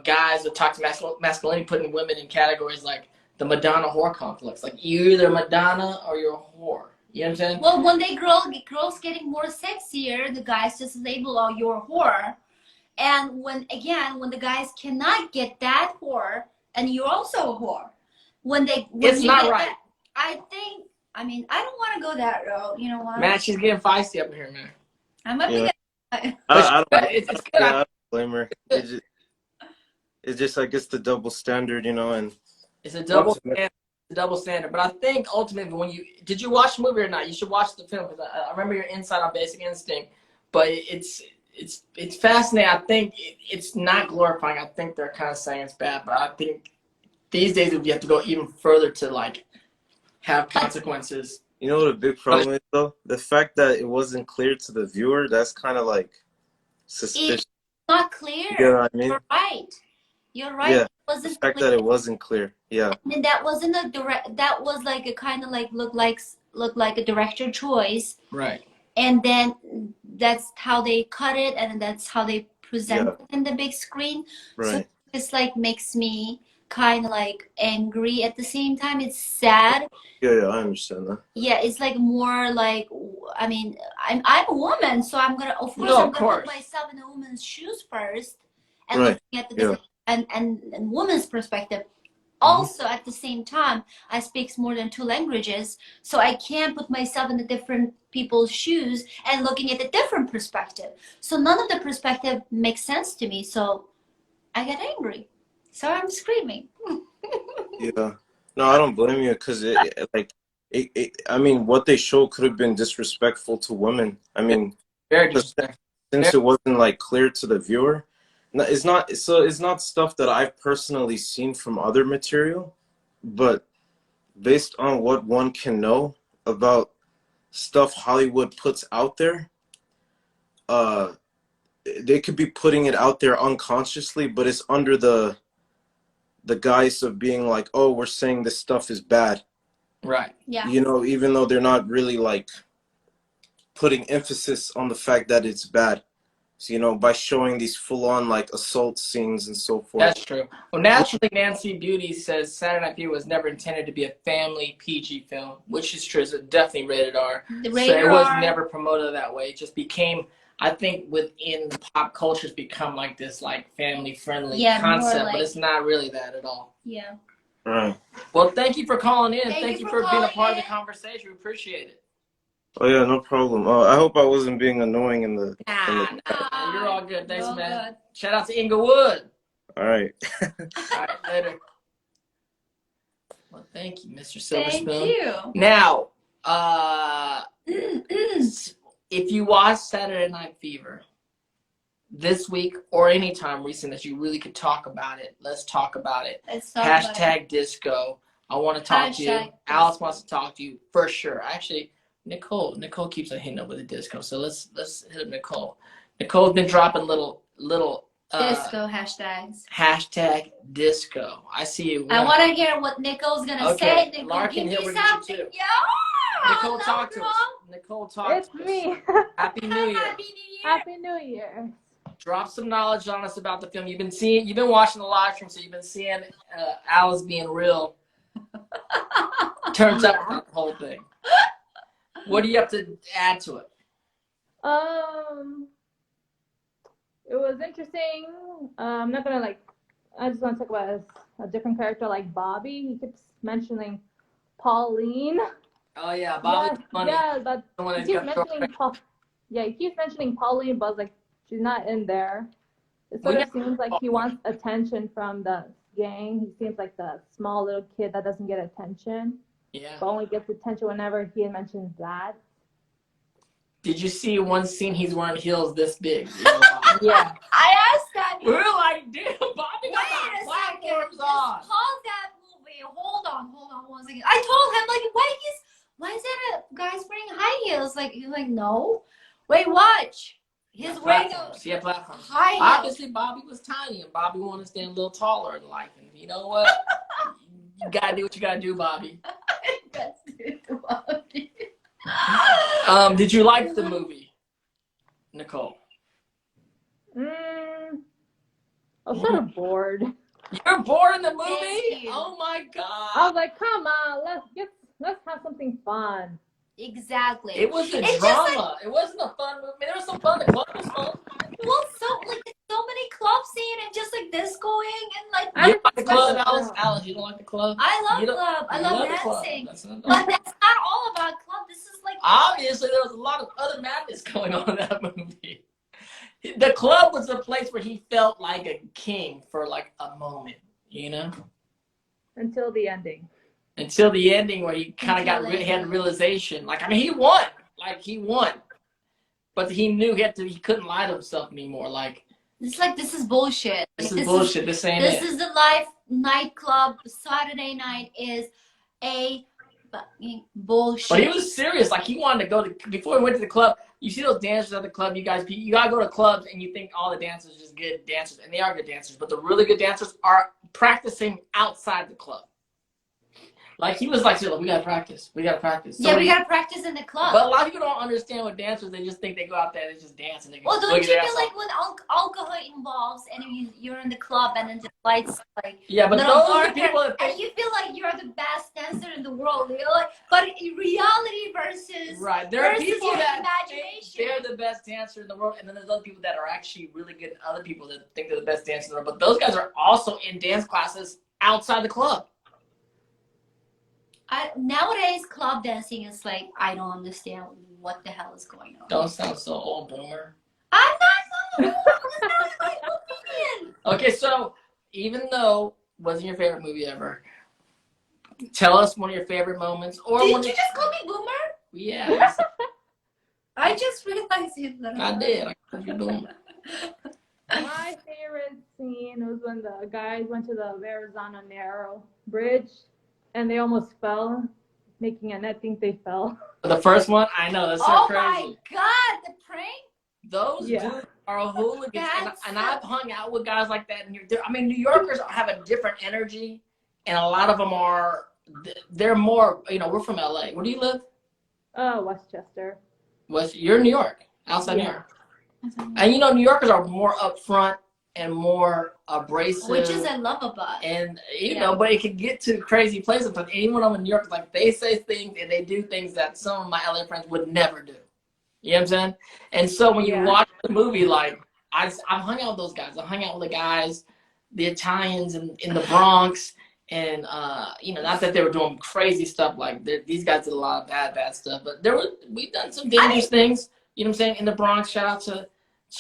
[SPEAKER 2] guys with toxic masculinity putting women in categories like the Madonna whore complex. Like you're either Madonna or you're a whore. You know what I'm saying?
[SPEAKER 1] Well, when girls getting more sexier, the guys just label, "Oh, you're a whore." And when the guys cannot get that whore, and you're also a whore.
[SPEAKER 2] It's not right.
[SPEAKER 1] I don't want to go that road. You know what?
[SPEAKER 2] Man, she's getting feisty up here, man.
[SPEAKER 1] I might be.
[SPEAKER 4] I
[SPEAKER 2] It's good.
[SPEAKER 4] I don't blame her. It's just like it's the double standard, and
[SPEAKER 2] it's a double standard. But I think ultimately, did you watch the movie or not? You should watch the film because I remember your insight on Basic Instinct. But it's fascinating. I think it's not glorifying. I think they're kind of saying it's bad, but I think these days you have to go even further to like have consequences.
[SPEAKER 4] You know what a big problem is though? The fact that it wasn't clear to the viewer, that's kind of like suspicious.
[SPEAKER 1] It's not clear.
[SPEAKER 4] You know what I mean?
[SPEAKER 1] You're right. You're right.
[SPEAKER 4] Yeah.
[SPEAKER 1] It wasn't
[SPEAKER 4] The fact
[SPEAKER 1] clear.
[SPEAKER 4] that it wasn't clear. Yeah.
[SPEAKER 1] And that wasn't a direct. That was like a kind of like look like a director choice.
[SPEAKER 2] Right.
[SPEAKER 1] And then that's how they cut it, and that's how they present it in the big screen.
[SPEAKER 4] Right.
[SPEAKER 1] So it's like makes me kind of like angry at the same time. It's sad.
[SPEAKER 4] Yeah, I understand that.
[SPEAKER 1] Yeah, it's like more like, I mean, I'm a woman, so I'm gonna I'm gonna put myself in a woman's shoes first, and looking at the different and woman's perspective. Also, at the same time, I speak more than 2 languages, so I can put myself in the different people's shoes and looking at a different perspective. So none of the perspective makes sense to me, so I get angry. So I'm screaming.
[SPEAKER 4] Yeah. No, I don't blame you because I mean, what they showed could have been disrespectful to women. I mean,
[SPEAKER 2] Very disrespectful.
[SPEAKER 4] since it wasn't like clear to the viewer. No, it's not stuff that I've personally seen from other material, but based on what one can know about stuff Hollywood puts out there, they could be putting it out there unconsciously, but it's under the guise of being like, oh, we're saying this stuff is bad.
[SPEAKER 2] Right.
[SPEAKER 1] Yeah.
[SPEAKER 4] You know, even though they're not really like putting emphasis on the fact that it's bad. So, you know, by showing these full-on like assault scenes and so forth.
[SPEAKER 2] That's true. Well, naturally, Nancy Beauty says Saturday Night Fever was never intended to be a family PG film, which is true. It's definitely rated R.
[SPEAKER 1] The
[SPEAKER 2] So
[SPEAKER 1] rated
[SPEAKER 2] it was
[SPEAKER 1] R.
[SPEAKER 2] never promoted that way. It just became, I think, within the pop culture, it's become like this like family-friendly concept,
[SPEAKER 1] like,
[SPEAKER 2] but it's not really that at all.
[SPEAKER 1] Yeah.
[SPEAKER 4] Right.
[SPEAKER 2] Well, thank you for calling in.
[SPEAKER 1] Thank
[SPEAKER 2] you
[SPEAKER 1] you
[SPEAKER 2] for
[SPEAKER 1] for
[SPEAKER 2] being a
[SPEAKER 1] calling
[SPEAKER 2] part of the
[SPEAKER 1] in.
[SPEAKER 2] conversation. We appreciate it.
[SPEAKER 4] Oh yeah, no problem. I hope I wasn't being annoying in the.
[SPEAKER 2] Nah, you're all good. Thanks,
[SPEAKER 1] All
[SPEAKER 2] man.
[SPEAKER 1] good.
[SPEAKER 2] Shout out to Inglewood.
[SPEAKER 4] All right.
[SPEAKER 2] All right, later. Well, thank you, Mr. Silverspoon.
[SPEAKER 1] Thank you.
[SPEAKER 2] Now, if you watch Saturday Night Fever this week or anytime recent that you really could talk about it, let's talk about it.
[SPEAKER 1] Let's talk about it.
[SPEAKER 2] Hashtag disco. I want to talk to you.
[SPEAKER 1] Hashtag
[SPEAKER 2] Alice
[SPEAKER 1] disco.
[SPEAKER 2] wants to talk to you for sure. Actually, Nicole keeps on hitting up with the disco. So let's hit up Nicole. Nicole's been dropping little
[SPEAKER 1] Disco hashtags.
[SPEAKER 2] hashtag disco. I see you.
[SPEAKER 1] I want to hear what Nicole's gonna
[SPEAKER 2] Okay,
[SPEAKER 1] say. Nicole,
[SPEAKER 2] Larkin
[SPEAKER 1] give
[SPEAKER 2] here
[SPEAKER 1] me
[SPEAKER 2] with you
[SPEAKER 1] something.
[SPEAKER 2] too.
[SPEAKER 1] Yeah.
[SPEAKER 2] Nicole, talk to us. Nicole, talk to us.
[SPEAKER 5] It's me.
[SPEAKER 2] Happy New Year.
[SPEAKER 1] Happy New Year.
[SPEAKER 5] Happy New Year.
[SPEAKER 2] Drop some knowledge on us about the film. You've been watching the live stream, so you've been seeing Alice being real. Turns up about the whole thing. What do you have to add to it?
[SPEAKER 5] It was interesting. I'm not gonna I just want to talk about a different character like Bobby. He keeps mentioning Pauline.
[SPEAKER 2] Oh yeah, Bobby's funny.
[SPEAKER 5] Yeah, but he keeps mentioning he keeps mentioning Pauline, but like she's not in there. It sort of seems like he wants attention from the gang. He seems like the small little kid that doesn't get attention.
[SPEAKER 2] Yeah.
[SPEAKER 5] But only gets attention whenever he mentions that.
[SPEAKER 2] Did you see one scene he's wearing heels this big?
[SPEAKER 5] Yeah.
[SPEAKER 1] I asked that.
[SPEAKER 2] We're like, damn, Bobby got
[SPEAKER 1] Wait
[SPEAKER 2] the
[SPEAKER 1] a
[SPEAKER 2] platforms
[SPEAKER 1] second.
[SPEAKER 2] on.
[SPEAKER 1] Just pause that movie. Hold on 1 second. I told him like, why is that a guy's wearing high heels? Like he's like, no. Wait, watch. He's wearing
[SPEAKER 2] platforms.
[SPEAKER 1] high heels.
[SPEAKER 2] Obviously, Bobby was tiny, and Bobby wanted to stand a little taller in life. And you know what? You gotta do what you gotta do, Bobby.
[SPEAKER 1] That's it, Bobby.
[SPEAKER 2] Did you like the movie, Nicole?
[SPEAKER 5] I was sort of bored.
[SPEAKER 2] You're bored in the movie?
[SPEAKER 1] Thank you.
[SPEAKER 2] Oh my
[SPEAKER 5] I
[SPEAKER 2] god!
[SPEAKER 5] was like, come on, let's have something fun.
[SPEAKER 1] Exactly.
[SPEAKER 2] It was a
[SPEAKER 1] It's
[SPEAKER 2] drama.
[SPEAKER 1] just like,
[SPEAKER 2] It wasn't a fun movie. There was some fun. The club was fun.
[SPEAKER 1] well, so many club scene and just like this going and like.
[SPEAKER 2] You like the club,
[SPEAKER 5] Especially-
[SPEAKER 2] Alice? You don't like the club?
[SPEAKER 1] I love
[SPEAKER 2] You don't-
[SPEAKER 1] club. I
[SPEAKER 2] you
[SPEAKER 1] love
[SPEAKER 2] the club.
[SPEAKER 1] dancing.
[SPEAKER 2] That's not-
[SPEAKER 1] But that's not all about club. This is like.
[SPEAKER 2] Obviously, there was a lot of other madness going on in that movie. The club was a place where he felt like a king for like a moment, you know?
[SPEAKER 5] Until the ending.
[SPEAKER 2] Until the ending where he kind of had realization. Like, I mean, he won. Like, he won. But he knew he couldn't lie to himself anymore. Like,
[SPEAKER 1] It's like this is bullshit.
[SPEAKER 2] this is bullshit. This ain't
[SPEAKER 1] This
[SPEAKER 2] it.
[SPEAKER 1] is the life nightclub. Saturday night is a fucking bullshit.
[SPEAKER 2] But he was serious. Like, he wanted to go to, before he went to the club, you see those dancers at the club, you gotta go to clubs and you think all the dancers are just good dancers. And they are good dancers. But the really good dancers are practicing outside the club. Like, he was like, we gotta practice. We gotta practice.
[SPEAKER 1] Yeah, we gotta practice in the club.
[SPEAKER 2] But a lot of people don't understand what dancers, they just think they go out there and they just dance and they
[SPEAKER 1] Well,
[SPEAKER 2] can
[SPEAKER 1] don't
[SPEAKER 2] boogie
[SPEAKER 1] you
[SPEAKER 2] their
[SPEAKER 1] feel
[SPEAKER 2] ass
[SPEAKER 1] like
[SPEAKER 2] off.
[SPEAKER 1] when alcohol involves and you're in the club and then the lights like
[SPEAKER 2] Yeah, but
[SPEAKER 1] little
[SPEAKER 2] those are the
[SPEAKER 1] darker,
[SPEAKER 2] people that think,
[SPEAKER 1] and you feel like you're the best dancer in the world. You're like, but in reality versus
[SPEAKER 2] right, there are
[SPEAKER 1] versus
[SPEAKER 2] people
[SPEAKER 1] your
[SPEAKER 2] that
[SPEAKER 1] imagination.
[SPEAKER 2] think they're the best dancer in the world, and then there's other people that are actually really good, other people that think they're the best dancer in the world. But those guys are also in dance classes outside the club.
[SPEAKER 1] Nowadays, club dancing is like, I don't understand what the hell is going on.
[SPEAKER 2] Don't sound so old boomer.
[SPEAKER 1] I'm not so that's my opinion.
[SPEAKER 2] Okay, so even though it wasn't your favorite movie ever, tell us one of your favorite moments. Or
[SPEAKER 1] Did you just call me boomer?
[SPEAKER 2] Yeah.
[SPEAKER 1] I just realized it.
[SPEAKER 2] I did. I called you boomer.
[SPEAKER 5] My favorite scene was when the guys went to the Arizona Manero bridge and they almost fell, making Annette think they fell.
[SPEAKER 2] The first one, I know, that's so crazy.
[SPEAKER 1] Oh my god, the prank?
[SPEAKER 2] Those dudes are hooligans, and I've hung out with guys like that. I mean, New Yorkers have a different energy, and a lot of them are, they're more, we're from LA. Where do you live?
[SPEAKER 5] Westchester.
[SPEAKER 2] You're in New York, outside New York. And New Yorkers are more upfront and more abrasive.
[SPEAKER 1] Which is I love about.
[SPEAKER 2] And, but it can get to crazy places. But anyone I'm in New York, like, they say things and they do things that some of my LA friends would never do. You know what I'm saying? And so when you watch the movie, like, I've hung out with those guys. I hung out with the guys, the Italians in the Bronx. And, not that they were doing crazy stuff. Like, these guys did a lot of bad stuff. But we've done some dangerous things, you know what I'm saying, in the Bronx. Shout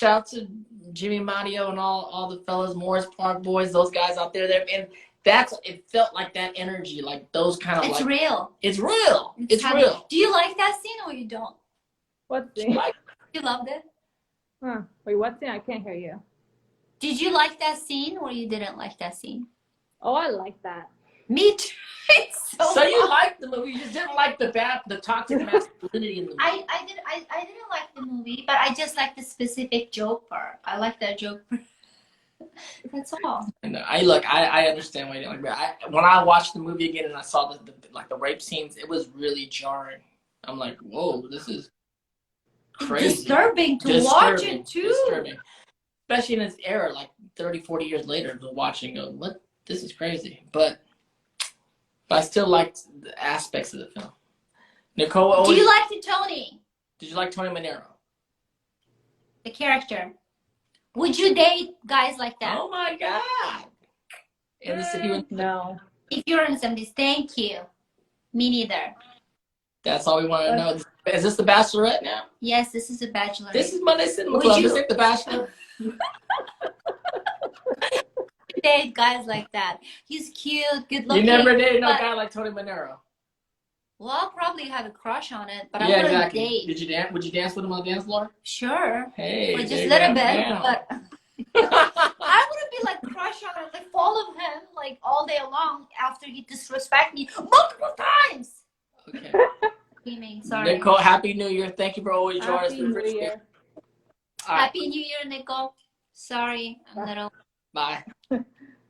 [SPEAKER 2] out to Jimmy Matteo and all the fellas, Morris Park boys, those guys out there. And it felt like that energy, like those kind of
[SPEAKER 1] It's real.
[SPEAKER 2] It's real. It's real.
[SPEAKER 1] Do you like that scene or you don't?
[SPEAKER 5] What scene?
[SPEAKER 1] You loved it?
[SPEAKER 5] Huh. Wait, what scene? I can't hear you.
[SPEAKER 1] Did you like that scene or you didn't like that scene?
[SPEAKER 5] Oh, I like that.
[SPEAKER 1] Me too. It's so
[SPEAKER 2] you liked the movie, you just didn't like the toxic masculinity in the movie.
[SPEAKER 1] I didn't like the movie, but I just like the specific joke part. I like that joke part. That's all.
[SPEAKER 2] I understand why you didn't like that. When I watched the movie again and I saw the rape scenes, it was really jarring. I'm like, whoa, this is crazy.
[SPEAKER 1] Disturbing to watch it too.
[SPEAKER 2] Disturbing. Especially in its era, like 30, 40 years later, watching what? This is crazy. But I still liked the aspects of the film. Nicole,
[SPEAKER 1] do you like the Tony?
[SPEAKER 2] Did you like Tony Manero?
[SPEAKER 1] The character. Would you date guys like that?
[SPEAKER 2] Oh my God. In the city
[SPEAKER 5] No.
[SPEAKER 1] If you're in the 70s, thank you. Me neither.
[SPEAKER 2] That's all we want to know. Is this The Bachelorette now?
[SPEAKER 1] Yes, this is a Bachelor.
[SPEAKER 2] This is Monday Cinema Club. This ain't The Bachelor.
[SPEAKER 1] Date guys like that. He's cute, good looking.
[SPEAKER 2] You never dated no guy like Tony Manero.
[SPEAKER 1] Well, I'll probably have a crush on it, but I wouldn't date.
[SPEAKER 2] Did you dance? Would you dance with him on the dance floor?
[SPEAKER 1] Sure.
[SPEAKER 2] Hey,
[SPEAKER 1] for just a little bit, but I wouldn't be like crush on it, like follow him like all day long after he disrespect me multiple times.
[SPEAKER 2] Okay.
[SPEAKER 1] Screaming, sorry.
[SPEAKER 2] Nicole, Happy New Year. Thank you for always joining us.
[SPEAKER 5] Happy New Year.
[SPEAKER 1] Happy New Year, Nicole. Sorry, I'm little.
[SPEAKER 2] Bye.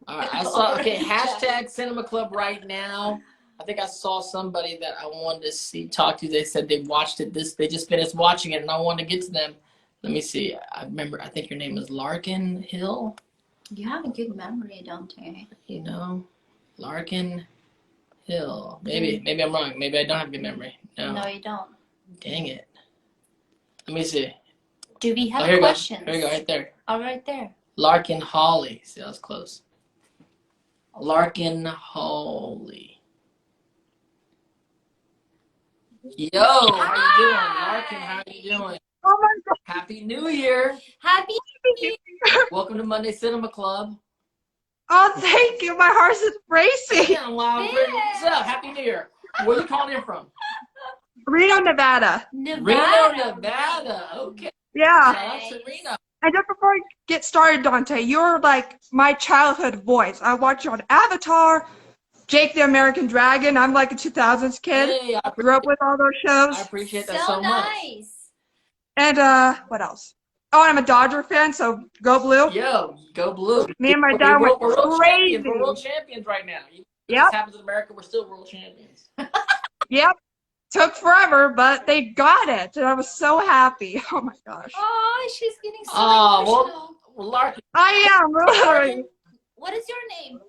[SPEAKER 2] All right. Hashtag Cinema Club right now. I think I saw somebody that I wanted to talk to. They said they watched it. They just finished watching it, and I wanted to get to them. Let me see. I remember. I think your name is Larkin Hill.
[SPEAKER 1] You have a good memory, don't you?
[SPEAKER 2] Larkin Hill. Maybe I'm wrong. Maybe I don't have good memory. No,
[SPEAKER 1] you don't.
[SPEAKER 2] Dang it. Let me see.
[SPEAKER 1] Do we have questions?
[SPEAKER 2] Here we go. Right there.
[SPEAKER 1] Oh, right there.
[SPEAKER 2] Larkin Hawley. See, that was close. Larkin Hawley. Yo, how you doing? Larkin, how you doing?
[SPEAKER 3] Oh my God.
[SPEAKER 2] Happy New Year.
[SPEAKER 1] Happy New Year.
[SPEAKER 2] Welcome to Monday Cinema Club.
[SPEAKER 3] Oh, thank you. My heart is racing.
[SPEAKER 2] Yeah, what's up? Happy New Year. Where are you calling in from?
[SPEAKER 3] Reno, Nevada.
[SPEAKER 2] Reno, Nevada. Okay.
[SPEAKER 3] Yeah.
[SPEAKER 2] Shout out to Reno.
[SPEAKER 3] And just before I get started, Dante, you're like my childhood voice. I watched you on Avatar, Jake the American Dragon. I'm like a 2000s kid.
[SPEAKER 2] Hey, I
[SPEAKER 3] grew up with all those shows.
[SPEAKER 2] I appreciate that so much.
[SPEAKER 1] Nice.
[SPEAKER 3] And what else? Oh, I'm a Dodger fan, so go blue.
[SPEAKER 2] Yo, go blue.
[SPEAKER 3] Me and my dad were crazy.
[SPEAKER 2] We're world champions right now.
[SPEAKER 3] Yep.
[SPEAKER 2] This happens in America, we're still world champions.
[SPEAKER 3] Yep. Took forever, but they got it, and I was so happy. Oh my gosh.
[SPEAKER 1] Oh, she's getting so emotional.
[SPEAKER 2] Well, Larkin.
[SPEAKER 3] I am really.
[SPEAKER 1] What is your name?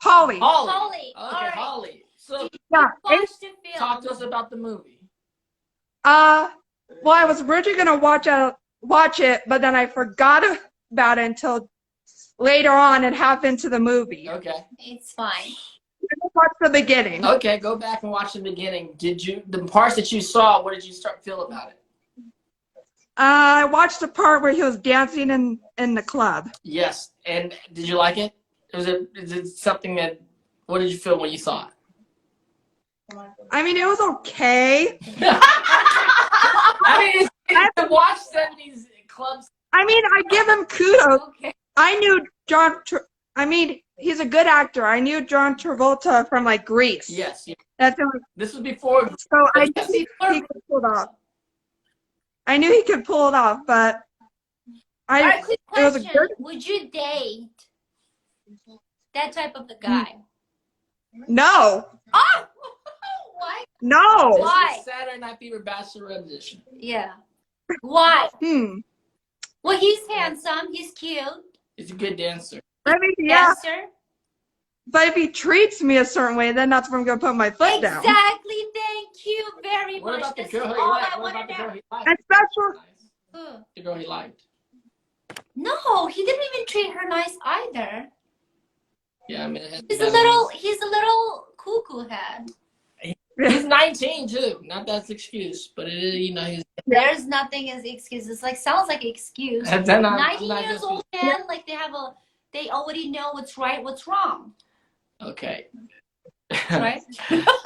[SPEAKER 3] Holly.
[SPEAKER 1] Holly.
[SPEAKER 2] Okay,
[SPEAKER 1] Right.
[SPEAKER 2] Holly. So,
[SPEAKER 3] Yeah.
[SPEAKER 1] Watch the film.
[SPEAKER 2] talk to us about the movie.
[SPEAKER 3] Well, I was originally gonna watch it, but then I forgot about it until later on and half into the movie.
[SPEAKER 2] Okay.
[SPEAKER 1] It's fine.
[SPEAKER 6] watch the beginning.
[SPEAKER 2] Okay, go back and watch the beginning. The parts that you saw, what did you feel about it?
[SPEAKER 6] I watched the part where he was dancing in the club.
[SPEAKER 2] Yes, and did you like it? Is it something that? What did you feel when you saw it?
[SPEAKER 6] I mean, it was okay.
[SPEAKER 2] I mean, to watch 70s clubs.
[SPEAKER 6] I mean, I give him kudos.
[SPEAKER 1] Okay.
[SPEAKER 6] I knew he's a good actor. I knew John Travolta from like Grease.
[SPEAKER 2] Yes.
[SPEAKER 6] That's
[SPEAKER 2] this was before.
[SPEAKER 6] So I knew he could pull it off. I knew he could pull it off, but
[SPEAKER 1] All right, quick
[SPEAKER 6] it was a
[SPEAKER 1] question.
[SPEAKER 6] good.
[SPEAKER 1] Would you date that type of a guy?
[SPEAKER 6] No.
[SPEAKER 1] Oh! Why?
[SPEAKER 6] No.
[SPEAKER 2] This
[SPEAKER 1] Why?
[SPEAKER 2] is Saturday Night Fever Bachelorette edition.
[SPEAKER 1] Yeah. Why?
[SPEAKER 2] Well,
[SPEAKER 1] he's handsome. He's cute.
[SPEAKER 2] He's a good dancer.
[SPEAKER 6] I mean, yeah.
[SPEAKER 1] Dancer.
[SPEAKER 6] But if he treats me a certain way, then that's when I'm gonna put my foot down.
[SPEAKER 1] Exactly. Thank you very
[SPEAKER 2] What
[SPEAKER 1] much.
[SPEAKER 2] about the
[SPEAKER 1] This
[SPEAKER 2] girl
[SPEAKER 1] is
[SPEAKER 2] he
[SPEAKER 1] all
[SPEAKER 2] liked?
[SPEAKER 1] I
[SPEAKER 2] What
[SPEAKER 1] want
[SPEAKER 2] about the
[SPEAKER 1] to
[SPEAKER 2] girl
[SPEAKER 1] know.
[SPEAKER 2] he liked?
[SPEAKER 6] And special.
[SPEAKER 1] Who?
[SPEAKER 2] The girl he liked.
[SPEAKER 1] No, he didn't even treat her nice either.
[SPEAKER 2] Yeah, I mean,
[SPEAKER 1] He's a little cuckoo head.
[SPEAKER 2] He's 19 too. Not that's excuse, but it is, he's.
[SPEAKER 1] There's nothing as excuse. It's like sounds like an excuse.
[SPEAKER 2] And then
[SPEAKER 1] 19 years old man, like they already know what's right, what's wrong.
[SPEAKER 2] Okay.
[SPEAKER 1] Right?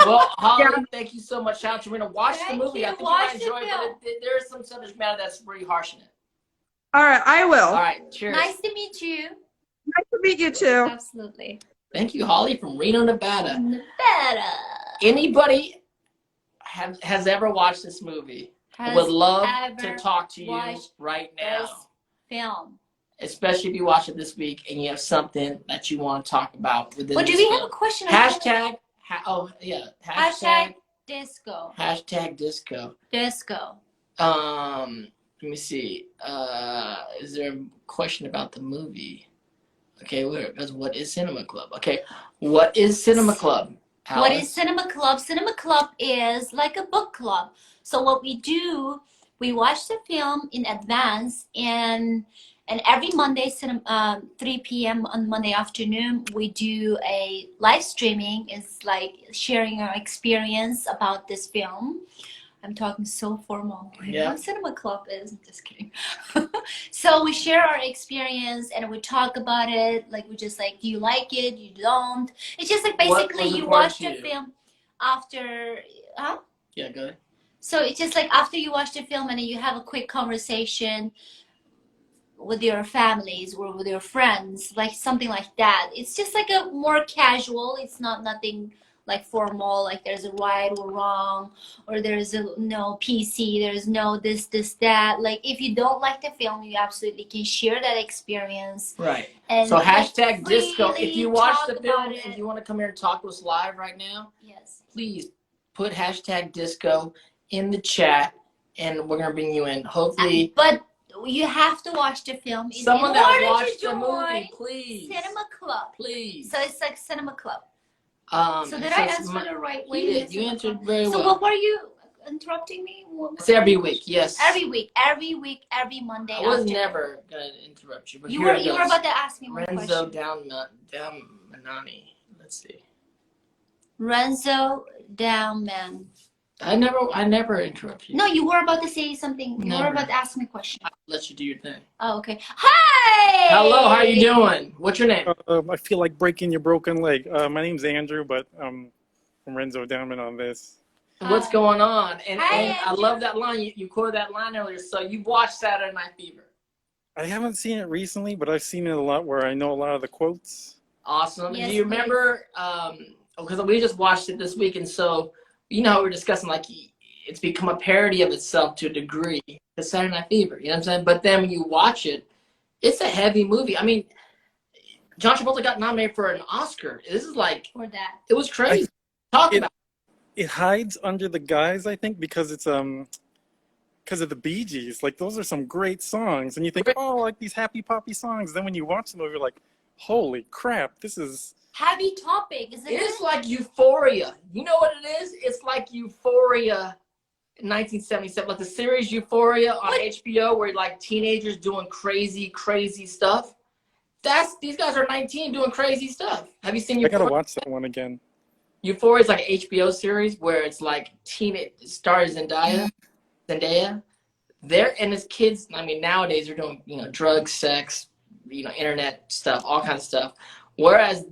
[SPEAKER 2] Well, Holly, thank you so much. Shout out to Rena. Watch the
[SPEAKER 1] Thank
[SPEAKER 2] movie.
[SPEAKER 1] you.
[SPEAKER 2] I think
[SPEAKER 1] Watch
[SPEAKER 2] you might enjoy
[SPEAKER 1] the
[SPEAKER 2] it, but there is some subject matter that's pretty harsh in it.
[SPEAKER 6] All right, I will.
[SPEAKER 2] All right, cheers.
[SPEAKER 1] Nice to meet you.
[SPEAKER 6] Nice to meet you too.
[SPEAKER 1] Absolutely.
[SPEAKER 2] Thank you, Holly from Reno, Nevada.
[SPEAKER 1] Nevada.
[SPEAKER 2] Anybody has ever watched this movie would love to talk to you right now.
[SPEAKER 1] This film.
[SPEAKER 2] Especially if you watch it this week and you have something that you want to talk about within
[SPEAKER 1] But do
[SPEAKER 2] this
[SPEAKER 1] we
[SPEAKER 2] film.
[SPEAKER 1] have a question?
[SPEAKER 2] Hashtag
[SPEAKER 1] disco.
[SPEAKER 2] Hashtag disco.
[SPEAKER 1] Disco.
[SPEAKER 2] Let me see. Is there a question about the movie? Okay, what is Cinema Club? Okay, what is Cinema Club? Alice?
[SPEAKER 1] What is Cinema Club? Cinema Club is like a book club. So what we do, we watch the film in advance, and every Monday, 3 p.m. on Monday afternoon, we do a live streaming. It's like sharing our experience about this film. I'm talking so formal.
[SPEAKER 2] Yeah.
[SPEAKER 1] What Cinema Club is. I'm just kidding. So we share our experience and we talk about it. Like we just like, do you like it? You don't. It's just like basically you watch the film after.
[SPEAKER 2] Yeah, go ahead.
[SPEAKER 1] So it's just like after you watch the film and then you have a quick conversation with your families or with your friends, like something like that. It's just like a more casual. It's not nothing like formal, like there's a right or wrong, or there's no PC, there's no this, that. Like if you don't like the film, you absolutely can share that experience.
[SPEAKER 2] Right.
[SPEAKER 1] And
[SPEAKER 2] so hashtag disco. If you watch the film and you want to come here and talk to us live right now,
[SPEAKER 1] yes,
[SPEAKER 2] please put hashtag disco in the chat and we're gonna bring you in. Hopefully.
[SPEAKER 1] But you have to watch the film.
[SPEAKER 2] Someone that watched the movie, please.
[SPEAKER 1] Cinema Club.
[SPEAKER 2] Please.
[SPEAKER 1] So it's like Cinema Club. So did I answer the right way?
[SPEAKER 2] You did. You answered very well.
[SPEAKER 1] So what were you interrupting me?
[SPEAKER 2] It's every week, yes.
[SPEAKER 1] Every week, every Monday.
[SPEAKER 2] I was never gonna interrupt you, but
[SPEAKER 1] you were about to ask me one
[SPEAKER 2] Renzo
[SPEAKER 1] question.
[SPEAKER 2] Manani. Let's see.
[SPEAKER 1] Renzo Downman.
[SPEAKER 2] I never interrupt you.
[SPEAKER 1] No, you were about to say something. You were about to ask me a question.
[SPEAKER 2] I'll let you do your thing.
[SPEAKER 1] Oh, okay. Hi!
[SPEAKER 2] Hello, how are you doing? What's your name?
[SPEAKER 7] I feel like breaking your broken leg. My name's Andrew, but I'm Renzo Downman on this.
[SPEAKER 2] What's going on? And
[SPEAKER 1] Hi,
[SPEAKER 2] I love that line. You quoted that line earlier. So you've watched Saturday Night Fever.
[SPEAKER 7] I haven't seen it recently, but I've seen it a lot where I know a lot of the quotes.
[SPEAKER 2] Awesome.
[SPEAKER 1] Yes,
[SPEAKER 2] do you remember, because we just watched it this week, and so, you know, we were discussing, like, it's become a parody of itself to a degree, the Saturday Night Fever, you know what I'm saying? But then when you watch it, it's a heavy movie. I mean, John Travolta got nominated for an Oscar. This is like,
[SPEAKER 1] For that.
[SPEAKER 2] it was crazy. Talk about
[SPEAKER 7] it. It hides under the guise, I think, because it's because of the Bee Gees. Like, those are some great songs, and you think, oh, like these happy poppy songs. Then when you watch the movie, you're like, holy crap, this is
[SPEAKER 1] Heavy topic, isn't it?
[SPEAKER 2] It's like Euphoria. You know what it is? It's like Euphoria in 1977, like the series Euphoria on HBO, where like teenagers doing crazy stuff. These guys are 19 doing crazy stuff. Have you seen
[SPEAKER 7] I
[SPEAKER 2] Euphoria?
[SPEAKER 7] gotta watch that one again.
[SPEAKER 2] Euphoria is like an HBO series where it's like teenage stars Zendaya. They're and as kids. I mean, nowadays they're doing drugs, sex, internet stuff, all kinds of stuff. Whereas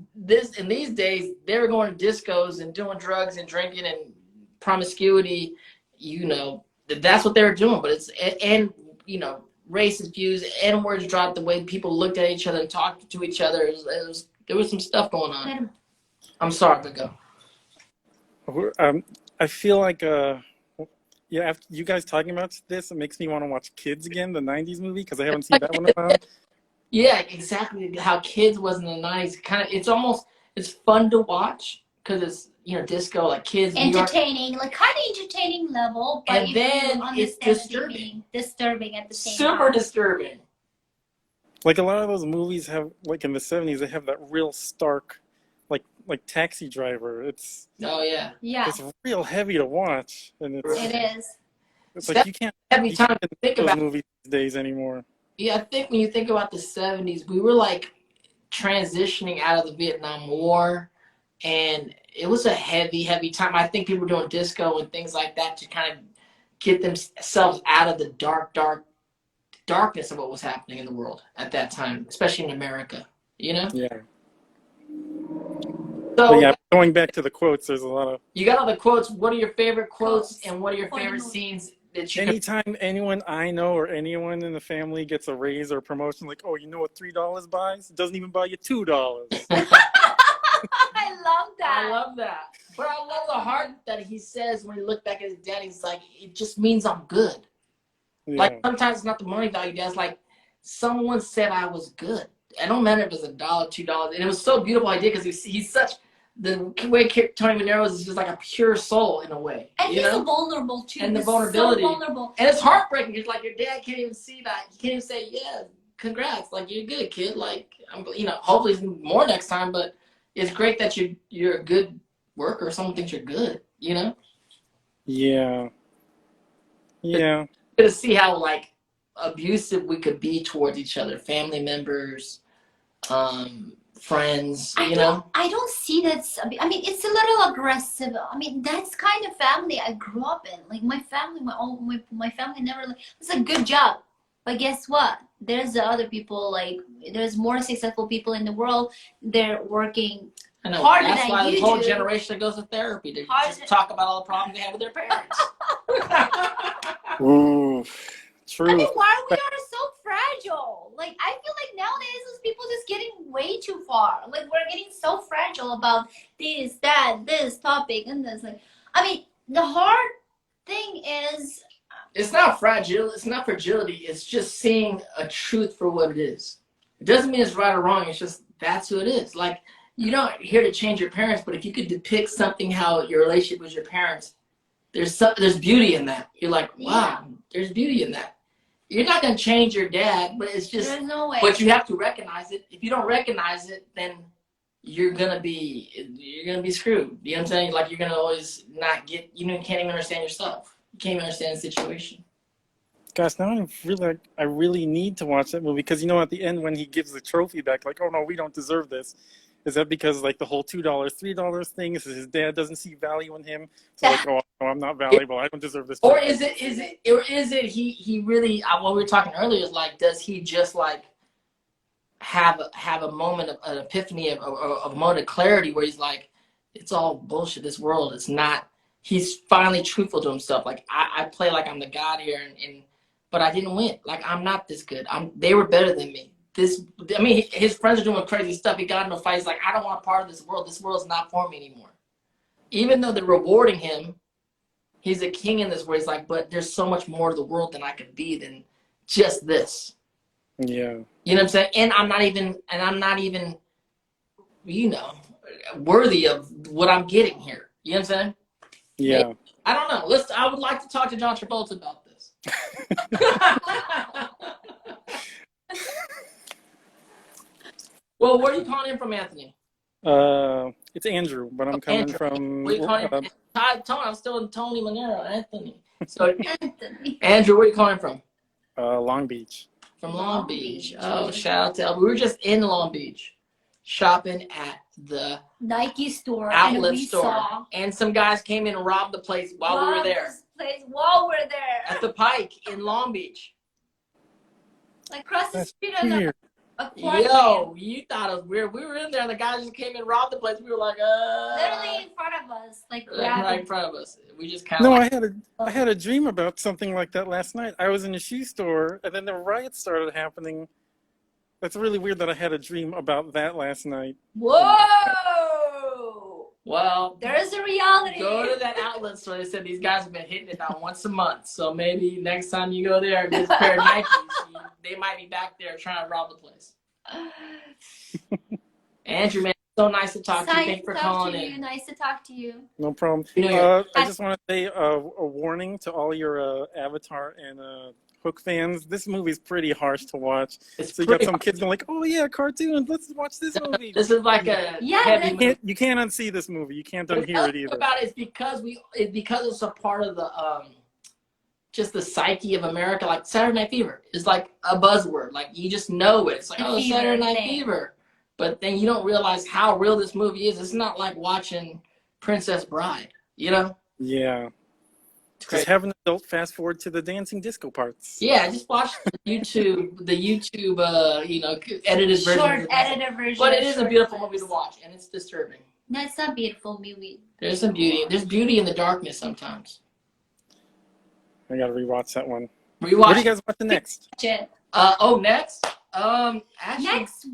[SPEAKER 2] in these days they were going to discos and doing drugs and drinking and promiscuity. That's what they were doing. But racist views, N words dropped, the way people looked at each other and talked to each other. There was some stuff going on. I'm sorry, but go.
[SPEAKER 7] I feel like after you guys talking about this, it makes me want to watch Kids again, the '90s movie, because I haven't seen that one in a while.
[SPEAKER 2] Yeah, exactly. How Kids was in the '90s. It's fun to watch because it's disco, like Kids.
[SPEAKER 1] Entertaining, like kind of entertaining level, but
[SPEAKER 2] and then it's disturbing
[SPEAKER 1] at the same
[SPEAKER 2] time. Super disturbing.
[SPEAKER 7] Like a lot of those movies have, like in the '70s, they have that real stark, like Taxi Driver. It's it's real heavy to watch, and it is. It's like you can't think about those movies these days anymore.
[SPEAKER 2] Yeah, I think when you think about the '70s, we were like transitioning out of the Vietnam War, and it was a heavy time. I think people were doing disco and things like that to kind of get themselves out of the darkness of what was happening in the world at that time, especially in America.
[SPEAKER 7] Yeah.
[SPEAKER 2] So
[SPEAKER 7] going back to the quotes, there's a lot of.
[SPEAKER 2] You got all the quotes. What are your favorite quotes and what are your favorite scenes that you?
[SPEAKER 7] Anytime anyone I know or anyone in the family gets a raise or promotion, like, oh, you know what $3 buys? It doesn't even buy you $2.
[SPEAKER 1] I love that.
[SPEAKER 2] But I love the heart that he says when he looked back at his dad. He's like, it just means I'm good. Yeah. Like sometimes it's not the money value. That's like someone said I was good. I don't matter if it's $1, $2, and it was so beautiful idea because he's such the way Tony Manero is just like a pure soul in a way.
[SPEAKER 1] And he's vulnerable too.
[SPEAKER 2] And the vulnerability. So vulnerable. And it's heartbreaking because like your dad can't even see that. He can't even say, yeah, congrats, like you're good, kid. Like hopefully more next time, but it's great that you're a good worker. Someone thinks you're good, Yeah.
[SPEAKER 7] Yeah.
[SPEAKER 2] To see how like abusive we could be towards each other, family members, friends, I
[SPEAKER 1] don't see that. I mean, it's a little aggressive. I mean, that's kind of family I grew up in. Like my family, my family never. It's a good job, but guess what? There's other people. Like there's more successful people in the world. They're working harder than you do. That's why the whole generation goes to therapy to just talk about all the problems they have with their parents.
[SPEAKER 7] Ooh. True.
[SPEAKER 1] I mean, why we are so fragile? Like, I feel like nowadays those people just getting way too far. Like, we're getting so fragile about this, that, this topic, and this. Like, I mean, the hard thing is...
[SPEAKER 2] It's not fragile. It's not fragility. It's just seeing a truth for what it is. It doesn't mean it's right or wrong. It's just that's who it is. Like, you're not here to change your parents, but if you could depict something how your relationship with your parents, there's beauty in that. You're like, wow, there's beauty in that. You're not going to change your dad, but it's just,
[SPEAKER 1] there's no way.
[SPEAKER 2] But you have to recognize it. If you don't recognize it, then you're going to be screwed. You know what I'm saying? Like you're going to always not get, you can't even understand yourself. You can't even understand the situation.
[SPEAKER 7] Gosh, now I really need to watch that movie because, at the end when he gives the trophy back, like, oh no, we don't deserve this. Is that because like the whole $2, $3 thing is his dad doesn't see value in him? So like, oh, I'm not valuable. I don't deserve this.
[SPEAKER 2] Or is it he really? What we were talking earlier is like, does he just like have a moment of an epiphany of a moment of clarity where he's like, it's all bullshit. This world, it's not. He's finally truthful to himself. Like I play like I'm the god here, but I didn't win. Like I'm not this good. They were better than me. His friends are doing crazy stuff. He got in a fight. He's like, I don't want a part of this world. This world's not for me anymore. Even though they're rewarding him, he's a king in this world. He's like, but there's so much more to the world than I could be than just this.
[SPEAKER 7] Yeah.
[SPEAKER 2] You know what I'm saying? And I'm not even, worthy of what I'm getting here. You know what I'm saying?
[SPEAKER 7] Yeah.
[SPEAKER 2] I don't know. I would like to talk to John Travolta about this. Well, where are you calling in from, Anthony?
[SPEAKER 7] It's Andrew, but I'm coming from.
[SPEAKER 2] Where are you calling in? Tony, I'm still in Tony Manero, Anthony. So, Andrew, where are you calling from?
[SPEAKER 7] Long Beach.
[SPEAKER 2] From Long Beach. Oh, shout out to. We were just in Long Beach, shopping at the
[SPEAKER 1] Nike store, and
[SPEAKER 2] outlet
[SPEAKER 1] we
[SPEAKER 2] store,
[SPEAKER 1] saw
[SPEAKER 2] and some guys came in and robbed the place while we were there.
[SPEAKER 1] this place while we're there.
[SPEAKER 2] At the Pike in Long Beach.
[SPEAKER 1] Like across the
[SPEAKER 7] That's
[SPEAKER 1] street on
[SPEAKER 7] weird.
[SPEAKER 1] a quad
[SPEAKER 2] Yo, you thought it was weird. We were in there and the guys just came in and robbed the place. We were like,
[SPEAKER 1] literally in front of us, like
[SPEAKER 2] right in front of us. We just kind of
[SPEAKER 7] No,
[SPEAKER 2] like,
[SPEAKER 7] I had a dream about something like that last night. I was in a shoe store, and then the riots started happening. That's really weird that I had a dream about that last night.
[SPEAKER 1] whoa!
[SPEAKER 2] well,
[SPEAKER 1] There is a reality.
[SPEAKER 2] go to that outlet store. They said these guys have been hitting it down once a month. So maybe next time you go there and get a pair of Nikes, they might be back there trying to rob the place. Andrew, man, so nice to talk to you. Thanks for calling in.
[SPEAKER 1] Nice to talk to you.
[SPEAKER 7] No problem.
[SPEAKER 2] Yeah.
[SPEAKER 7] I just want to say a warning to all your Avatar and Hook fans. This movie's pretty harsh to watch. So you got some kids going like, "Oh yeah, cartoons. Let's watch this movie."
[SPEAKER 2] This is like a heavy movie.
[SPEAKER 7] You can't unsee this movie. You can't unhear it either.
[SPEAKER 2] About it is because it's a part of the just the psyche of America. Like Saturday Night Fever is like a buzzword. Like you just know it. It's like Saturday Night Fever, but then you don't realize how real this movie is. It's not like watching Princess Bride. You know?
[SPEAKER 7] Yeah. Just have an adult fast forward to the dancing disco parts.
[SPEAKER 2] Yeah, just watch the YouTube, edited version.
[SPEAKER 1] Short edited version.
[SPEAKER 2] But it is a beautiful movie to watch, and it's disturbing.
[SPEAKER 1] No, it's not beautiful movie.
[SPEAKER 2] There's some beauty. There's beauty in the darkness sometimes.
[SPEAKER 7] I gotta rewatch that one.
[SPEAKER 2] Rewatch.
[SPEAKER 7] What are you guys watching next?
[SPEAKER 2] Next. Actually,
[SPEAKER 1] Next,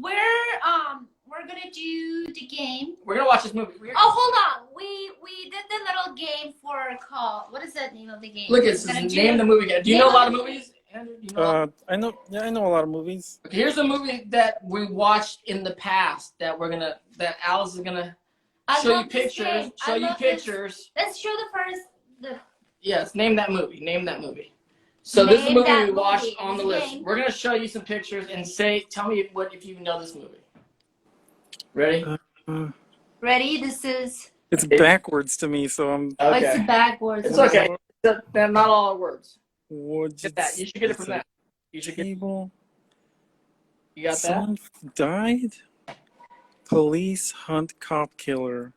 [SPEAKER 1] we're gonna do the game.
[SPEAKER 2] we're gonna watch this movie.
[SPEAKER 1] Hold on. We did the little game for a call. What is the name of the game?
[SPEAKER 2] Look, it's name the movie again. Do you know a lot of movies? Andrew, do you know?
[SPEAKER 7] I know a lot of movies.
[SPEAKER 2] Okay, here's a movie that we watched in the past that Alice is gonna show you pictures.
[SPEAKER 1] Let's show the first.
[SPEAKER 2] Yes, name that movie. So this is a movie we watched on the list.
[SPEAKER 1] Game.
[SPEAKER 2] We're gonna show you some pictures and tell me if you know this movie. Ready?
[SPEAKER 1] Ready? This is.
[SPEAKER 7] It's backwards to me, so I'm.
[SPEAKER 2] Okay.
[SPEAKER 1] It's backwards.
[SPEAKER 2] It's okay. They're not all words.
[SPEAKER 7] Get
[SPEAKER 2] that. You should get it from that. You should get.
[SPEAKER 7] You
[SPEAKER 2] got that?
[SPEAKER 7] Someone died. Police hunt cop killer.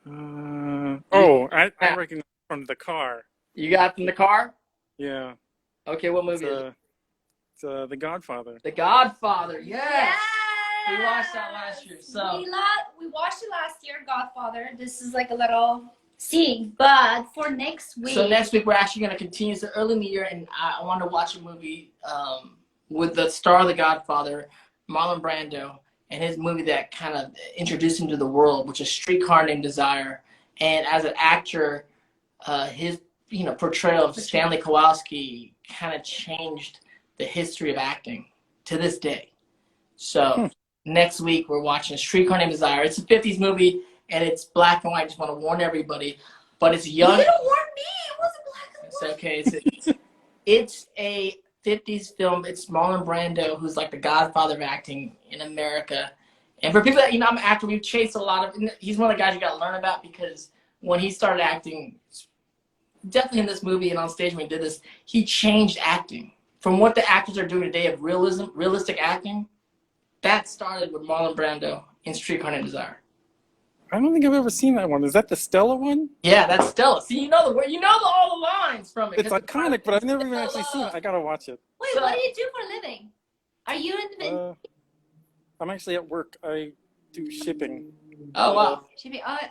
[SPEAKER 7] I recognize it from the car.
[SPEAKER 2] You got it from the car?
[SPEAKER 7] Yeah.
[SPEAKER 2] Okay, what movie is it?
[SPEAKER 7] It's The Godfather.
[SPEAKER 2] The Godfather. Yes.
[SPEAKER 1] Yes!
[SPEAKER 2] We watched that last year. So
[SPEAKER 1] we watched it last year, Godfather. This is like a little scene, but for next week.
[SPEAKER 2] So next week we're actually going to continue. So early in the year, and I want to watch a movie with the star of The Godfather, Marlon Brando, and his movie that kind of introduced him to the world, which is Streetcar Named Desire. And as an actor, his portrayal of Stanley Kowalski kind of changed the history of acting to this day. So next week we're watching Streetcar Named Desire. It's a 50s movie and it's black and white. I just want to warn everybody, but it's young.
[SPEAKER 1] You didn't warn me. It wasn't black and white.
[SPEAKER 2] It's okay. It's a 50s film. It's Marlon Brando, who's like the godfather of acting in America. And for people that, I'm an actor, we've chased a lot of, he's one of the guys you got to learn about because when he started acting, definitely in this movie and on stage when he did this, he changed acting. From what the actors are doing today of realistic acting, that started with Marlon Brando in Streetcar Named Desire.
[SPEAKER 7] I don't think I've ever seen that one. Is that the Stella one?
[SPEAKER 2] Yeah, that's Stella. See, you know all the lines from it.
[SPEAKER 7] It's iconic, but I've never even actually seen it. I gotta watch it.
[SPEAKER 1] Wait, what do you do for a living? Are you in the
[SPEAKER 7] I'm actually at work. I do shipping.
[SPEAKER 2] Oh wow!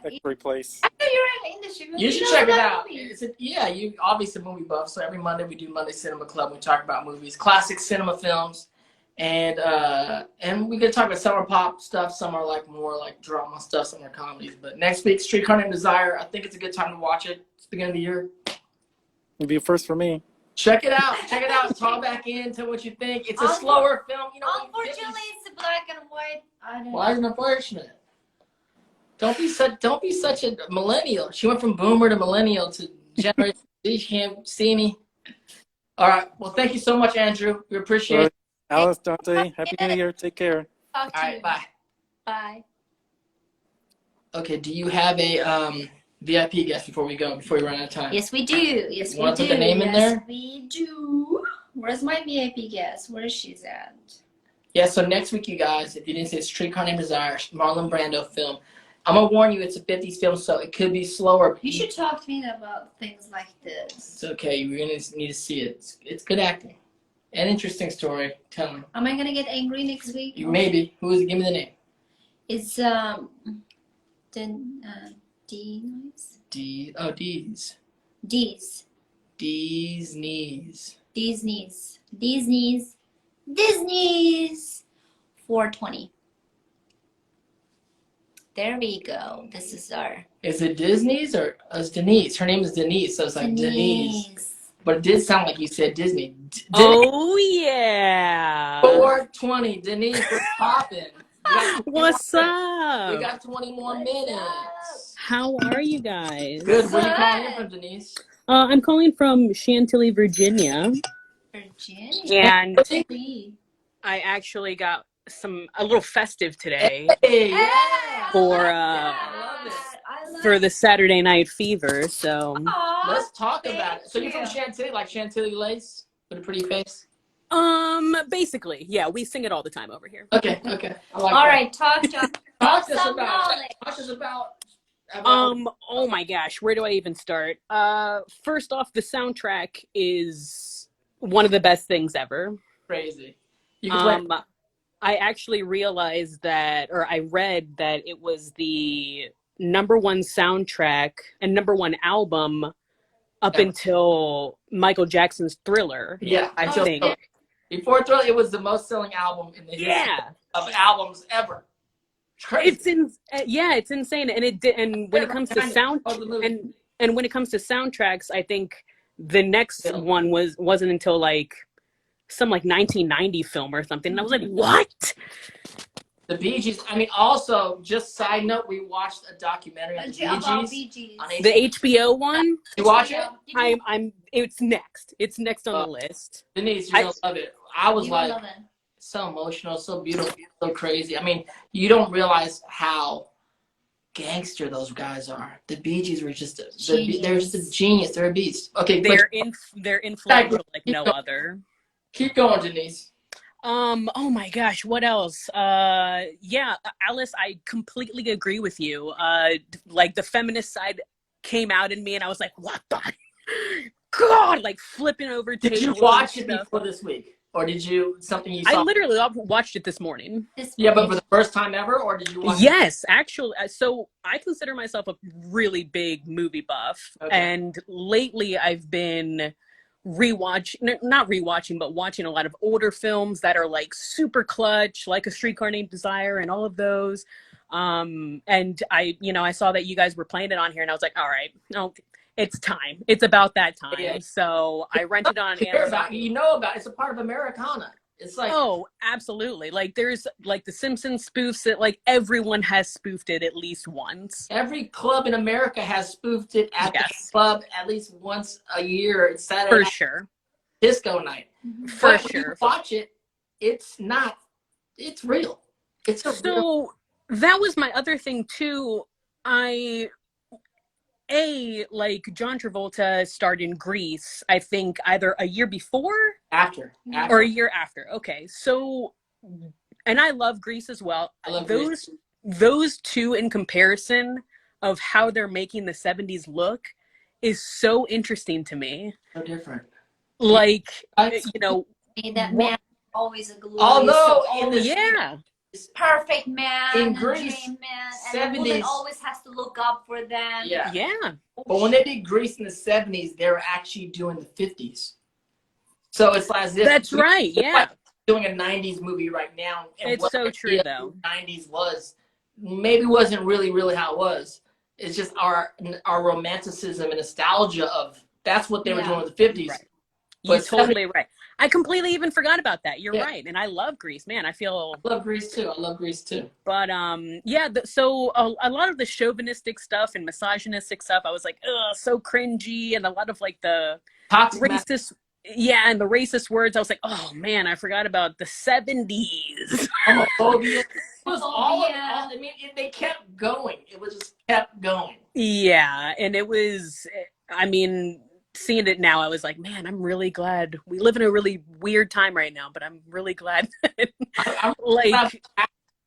[SPEAKER 7] X-ray place.
[SPEAKER 1] I thought you were in the industry.
[SPEAKER 2] You should check it out. You obviously a movie buff. So every Monday we do Monday Cinema Club. We talk about movies, classic cinema films, and we could talk about some are pop stuff, some are more like drama stuff, some are comedies. But next week, Streetcar Named Desire. I think it's a good time to watch it. It's the beginning of the year.
[SPEAKER 7] It'll be a first for me.
[SPEAKER 2] Check it out. Talk back in. Tell what you think. It's a slower film.
[SPEAKER 1] Unfortunately, it's black and white.
[SPEAKER 2] Why is it unfortunate? Don't be such a millennial. She went from boomer to millennial to Generation Z. She can't see me. All right. Well, thank you so much, Andrew. We appreciate it.
[SPEAKER 7] Alice, Dante, Happy New Year. Take care.
[SPEAKER 2] All right. Bye.
[SPEAKER 1] Bye.
[SPEAKER 2] Okay. Do you have a VIP guest before we run out of time?
[SPEAKER 1] Yes, we do. Yes, we do.
[SPEAKER 2] Want to put the name in there?
[SPEAKER 1] We do. Where's my VIP guest? Where is she at?
[SPEAKER 2] Yeah, so next week, you guys, if you didn't see it, Streetcar Named Desire, Marlon Brando film. I'm gonna warn you, it's a 50s film, so it could be slower.
[SPEAKER 1] You should talk to me about things like this.
[SPEAKER 2] It's okay. You're gonna need to see it. It's good acting. An interesting story. Tell me.
[SPEAKER 1] Am I gonna get angry next week?
[SPEAKER 2] You maybe. Who is it? Give me the name.
[SPEAKER 1] It's D's.
[SPEAKER 2] D's.
[SPEAKER 1] D's.
[SPEAKER 2] D's knees.
[SPEAKER 1] Disney's 420. There we go. This is our.
[SPEAKER 2] Is it Disney's or it's Denise? Her name is Denise, so it's like Denise. But it did sound like you said Disney.
[SPEAKER 8] Oh yeah.
[SPEAKER 2] 420. Denise, what's popping?
[SPEAKER 8] What's up?
[SPEAKER 2] We got 20 more minutes.
[SPEAKER 8] How are you guys?
[SPEAKER 2] Good. Where you calling in from, Denise?
[SPEAKER 8] I'm calling from Chantilly, Virginia. And I actually got a little festive today for the Saturday Night Fever. So
[SPEAKER 2] let's talk about it. So you're from Chantilly, like Chantilly lace with a pretty face?
[SPEAKER 8] Basically, yeah, we sing it all the time over here.
[SPEAKER 2] Okay. I like
[SPEAKER 1] all
[SPEAKER 2] that.
[SPEAKER 1] right, talk to
[SPEAKER 2] us about.
[SPEAKER 8] Oh my gosh, where do I even start? First off, the soundtrack is one of the best things ever.
[SPEAKER 2] Crazy.
[SPEAKER 8] I actually realized that, or I read that it was the #1 soundtrack and #1 album up until Michael Jackson's Thriller.
[SPEAKER 2] Yeah,
[SPEAKER 8] I think.
[SPEAKER 2] Before Thriller, it was the most selling album in the history of albums ever. It's crazy.
[SPEAKER 8] It's insane. And when it comes to and when it comes to soundtracks, I think the next one wasn't until like some 1990 film or something. And I was like, what?
[SPEAKER 2] The Bee Gees. I mean, also, just side note, we watched a documentary on the Bee Gees.
[SPEAKER 8] The HBO one?
[SPEAKER 2] You watch it?
[SPEAKER 8] It's next. It's next on the list.
[SPEAKER 2] Denise, you're gonna love it. I was like, so emotional, so beautiful, so crazy. I mean, you don't realize how gangster those guys are. The Bee Gees were just they're just a genius. They're a beast. Okay,
[SPEAKER 8] they're influential like no other.
[SPEAKER 2] Keep going, Denise.
[SPEAKER 8] Oh my gosh, what else? Yeah, Alice, I completely agree with you. Like the feminist side came out in me and I was like, what the God, like flipping over tables.
[SPEAKER 2] Did you watch it before this week? Or did you something you saw?
[SPEAKER 8] I literally watched it this morning.
[SPEAKER 2] Yeah, but for the first time ever, or did you watch it?
[SPEAKER 8] Yes, actually. So I consider myself a really big movie buff. Okay. And lately I've been not rewatching, but watching a lot of older films that are like super clutch, like A Streetcar Named Desire and all of those. And I saw that you guys were playing it on here and I was like, all right, no, it's time. It's about that time. Yeah. So I rented on Amazon.
[SPEAKER 2] It's a part of Americana. It's like,
[SPEAKER 8] oh, absolutely. Like there's like the Simpsons spoofs it, like everyone has spoofed it at least once.
[SPEAKER 2] Every club in America has spoofed it at the club at least once a year. It's Saturday
[SPEAKER 8] for
[SPEAKER 2] night,
[SPEAKER 8] sure.
[SPEAKER 2] Disco night.
[SPEAKER 8] For
[SPEAKER 2] but
[SPEAKER 8] sure.
[SPEAKER 2] When you watch it, it's real. Real.
[SPEAKER 8] That was my other thing too. Like John Travolta starred in Grease, I think either a year before
[SPEAKER 2] after
[SPEAKER 8] or a year after. Okay. So, and I love Grease as well.
[SPEAKER 2] I love
[SPEAKER 8] those two in comparison of how they're making the 70s look is so interesting to me.
[SPEAKER 2] So different.
[SPEAKER 8] Like,
[SPEAKER 1] that man always a glue.
[SPEAKER 2] Although
[SPEAKER 1] perfect man
[SPEAKER 2] in Greece,
[SPEAKER 1] man, and the woman always has to look up for them.
[SPEAKER 8] Yeah.
[SPEAKER 2] But when they did Grease in the 70s, they were actually doing the 50s. So it's like as if
[SPEAKER 8] that's right. Yeah,
[SPEAKER 2] like doing a 90s movie right now. And
[SPEAKER 8] it's so true though.
[SPEAKER 2] 90s wasn't really how it was. It's just our romanticism and nostalgia of that's what they were doing in the 50s.
[SPEAKER 8] Right. You're totally right. I completely even forgot about that. You're right. And I love Grease, man. I
[SPEAKER 2] love Grease too. But
[SPEAKER 8] so a lot of the chauvinistic stuff and misogynistic stuff, I was like, ugh, so cringy. And a lot of like the racist, and the racist words. I was like, oh man, I forgot about the 70s.
[SPEAKER 2] Homophobia. It was I mean, they kept going. It was just kept going.
[SPEAKER 8] Yeah. And it was, I mean, seeing it now, I was like, man, I'm really glad we live in a really weird time right now, but I'm really glad that,
[SPEAKER 2] I'm
[SPEAKER 8] like,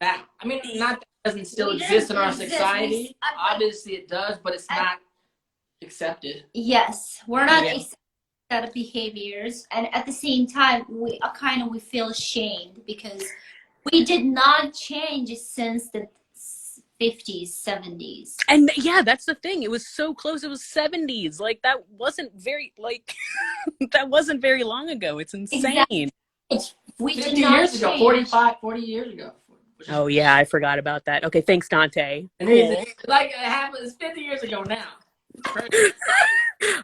[SPEAKER 2] that. I mean, not that it doesn't still exist in our society. Obviously it does, but it's not accepted.
[SPEAKER 1] Yes, we're not
[SPEAKER 8] Yeah.
[SPEAKER 1] accepting that behaviors, and at the same time, we feel ashamed because we did not change since the 50s, 70s.
[SPEAKER 8] And yeah, that's the thing. It was so close. It was 70s. Like, that wasn't very, like, that wasn't very long ago. It's insane.
[SPEAKER 1] Exactly.
[SPEAKER 2] It's
[SPEAKER 1] We
[SPEAKER 2] 50
[SPEAKER 1] did not
[SPEAKER 2] years ago,
[SPEAKER 1] change.
[SPEAKER 2] 40 years ago.
[SPEAKER 8] Oh yeah, I forgot about that. Okay, thanks, Dante.
[SPEAKER 2] And
[SPEAKER 8] Cool.
[SPEAKER 2] it's like it happened. It's 50 years ago now.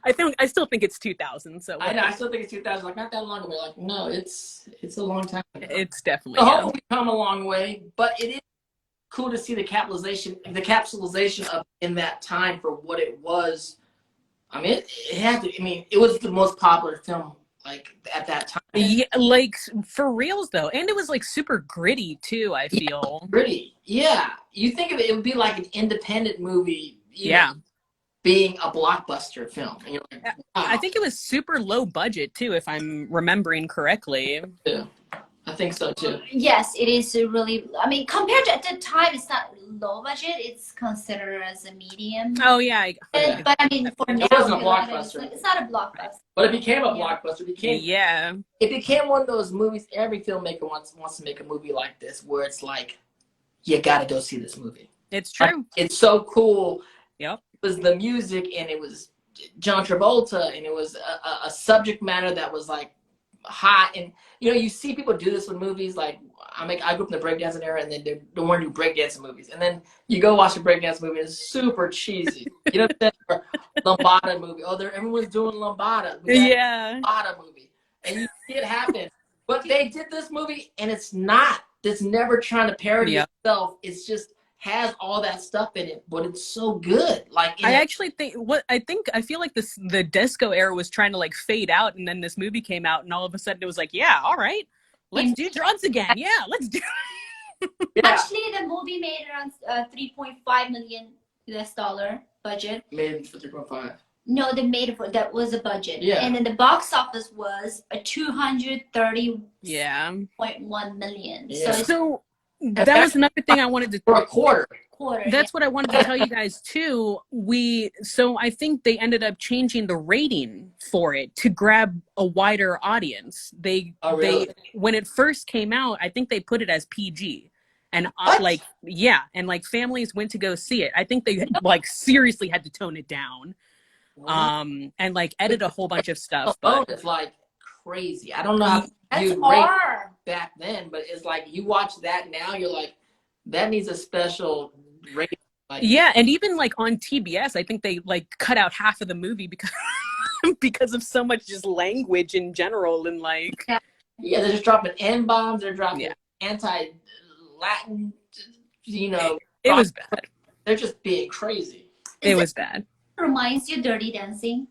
[SPEAKER 8] I still think it's 2000. So
[SPEAKER 2] I know. I still think it's 2000. Like, not that long ago. Like, no, it's a long time ago.
[SPEAKER 8] it's definitely.
[SPEAKER 2] So
[SPEAKER 8] Yeah.
[SPEAKER 2] hopefully we've come a long way, but it is cool to see the capsulization of in that time for what it was. I mean, it had to. I mean, it was the most popular film like at that time.
[SPEAKER 8] Yeah, like for reals though, and it was like super gritty too. I feel
[SPEAKER 2] Gritty. Yeah, you think of it, it would be like an independent movie. You
[SPEAKER 8] yeah.
[SPEAKER 2] know, being a blockbuster film, and you're like, wow.
[SPEAKER 8] I think it was super low budget too, if I'm remembering correctly.
[SPEAKER 2] Yeah, I think so too.
[SPEAKER 1] Yes, it is really. I mean, compared to at the time, it's not low budget. It's considered as a medium.
[SPEAKER 8] Oh yeah,
[SPEAKER 1] But I mean, for now,
[SPEAKER 2] wasn't a blockbuster.
[SPEAKER 1] It's not a blockbuster.
[SPEAKER 2] But it became a blockbuster.
[SPEAKER 8] yeah.
[SPEAKER 2] It became one of those movies. Every filmmaker wants to make a movie like this, where it's like, you got to go see this movie.
[SPEAKER 8] It's true.
[SPEAKER 2] Like, it's so cool.
[SPEAKER 8] Yep.
[SPEAKER 2] It was the music, and it was John Travolta, and it was a subject matter that was like hot. And you know, you see people do this with movies. Like I grew up in the breakdancing era, and then they want to do breakdancing movies, and then you go watch a breakdance movie, and it's super cheesy. You know what I'm saying? Or Lambada movie. Oh, everyone's doing Lambada.
[SPEAKER 8] Yeah.
[SPEAKER 2] Lambada movie, and you see it happen. But they did this movie, and it's never trying to parody itself. It's just has all that stuff in it, but it's so good. Like
[SPEAKER 8] I actually think I feel like the disco era was trying to like fade out, and then this movie came out, and all of a sudden it was like, yeah, all right, let's do drugs again. Yeah, let's do.
[SPEAKER 2] Yeah.
[SPEAKER 1] Actually, the movie made around $3.5 million budget.
[SPEAKER 2] Made for 3.5.
[SPEAKER 1] No, they made it for that was a budget.
[SPEAKER 2] Yeah.
[SPEAKER 1] And then the box office was a 230.1 million.
[SPEAKER 2] Yeah.
[SPEAKER 8] So that was another thing I wanted to
[SPEAKER 2] for a quarter.
[SPEAKER 8] That's what I wanted to tell you guys too. So I think they ended up changing the rating for it to grab a wider audience. They when it first came out, I think they put it as PG. And and families went to go see it. I think they like seriously had to tone it down. And like edit a whole bunch of stuff.
[SPEAKER 2] But it's like crazy. I don't know how you rate back then, but it's like you watch that now, you're like, that needs a special rating. Like,
[SPEAKER 8] yeah, and even like on TBS, I think they like cut out half of the movie because of so much just language in general and like
[SPEAKER 2] they're just dropping N-bombs, they're dropping anti-Latin,
[SPEAKER 8] it was bad.
[SPEAKER 2] They're just being crazy.
[SPEAKER 8] It was bad.
[SPEAKER 1] Reminds you Dirty Dancing.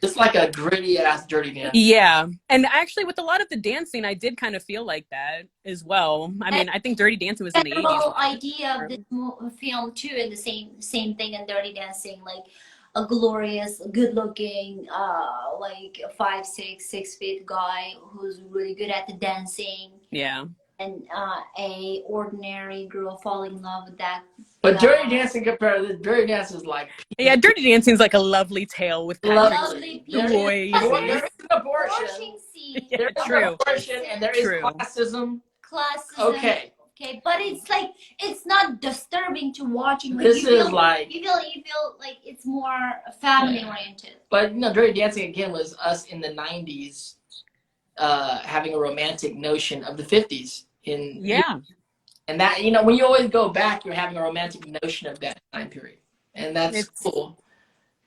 [SPEAKER 2] It's like a gritty ass Dirty Dancing.
[SPEAKER 8] Yeah, and actually with a lot of the dancing, I did kind of feel like that as well. I mean, I think Dirty Dancing was in the 80s.
[SPEAKER 1] The whole idea of this film too, and the same thing in Dirty Dancing, like a glorious, good-looking, like 5'6" guy who's really good at the dancing.
[SPEAKER 8] Yeah.
[SPEAKER 1] And a ordinary girl falling in love with that.
[SPEAKER 2] But Dirty Dancing compared to this, Dirty Dancing is like
[SPEAKER 8] Dirty Dancing is like a lovely tale with
[SPEAKER 1] lovely
[SPEAKER 8] boys.
[SPEAKER 2] There is an abortion. There is an abortion, and there is classism. Okay,
[SPEAKER 1] but it's like it's not disturbing to watching. Like,
[SPEAKER 2] this
[SPEAKER 1] you
[SPEAKER 2] is like
[SPEAKER 1] you feel like it's more family oriented.
[SPEAKER 2] But Dirty Dancing again was us in the '90s. Having a romantic notion of the 50s and that when you always go back, you're having a romantic notion of that time period, and that's cool.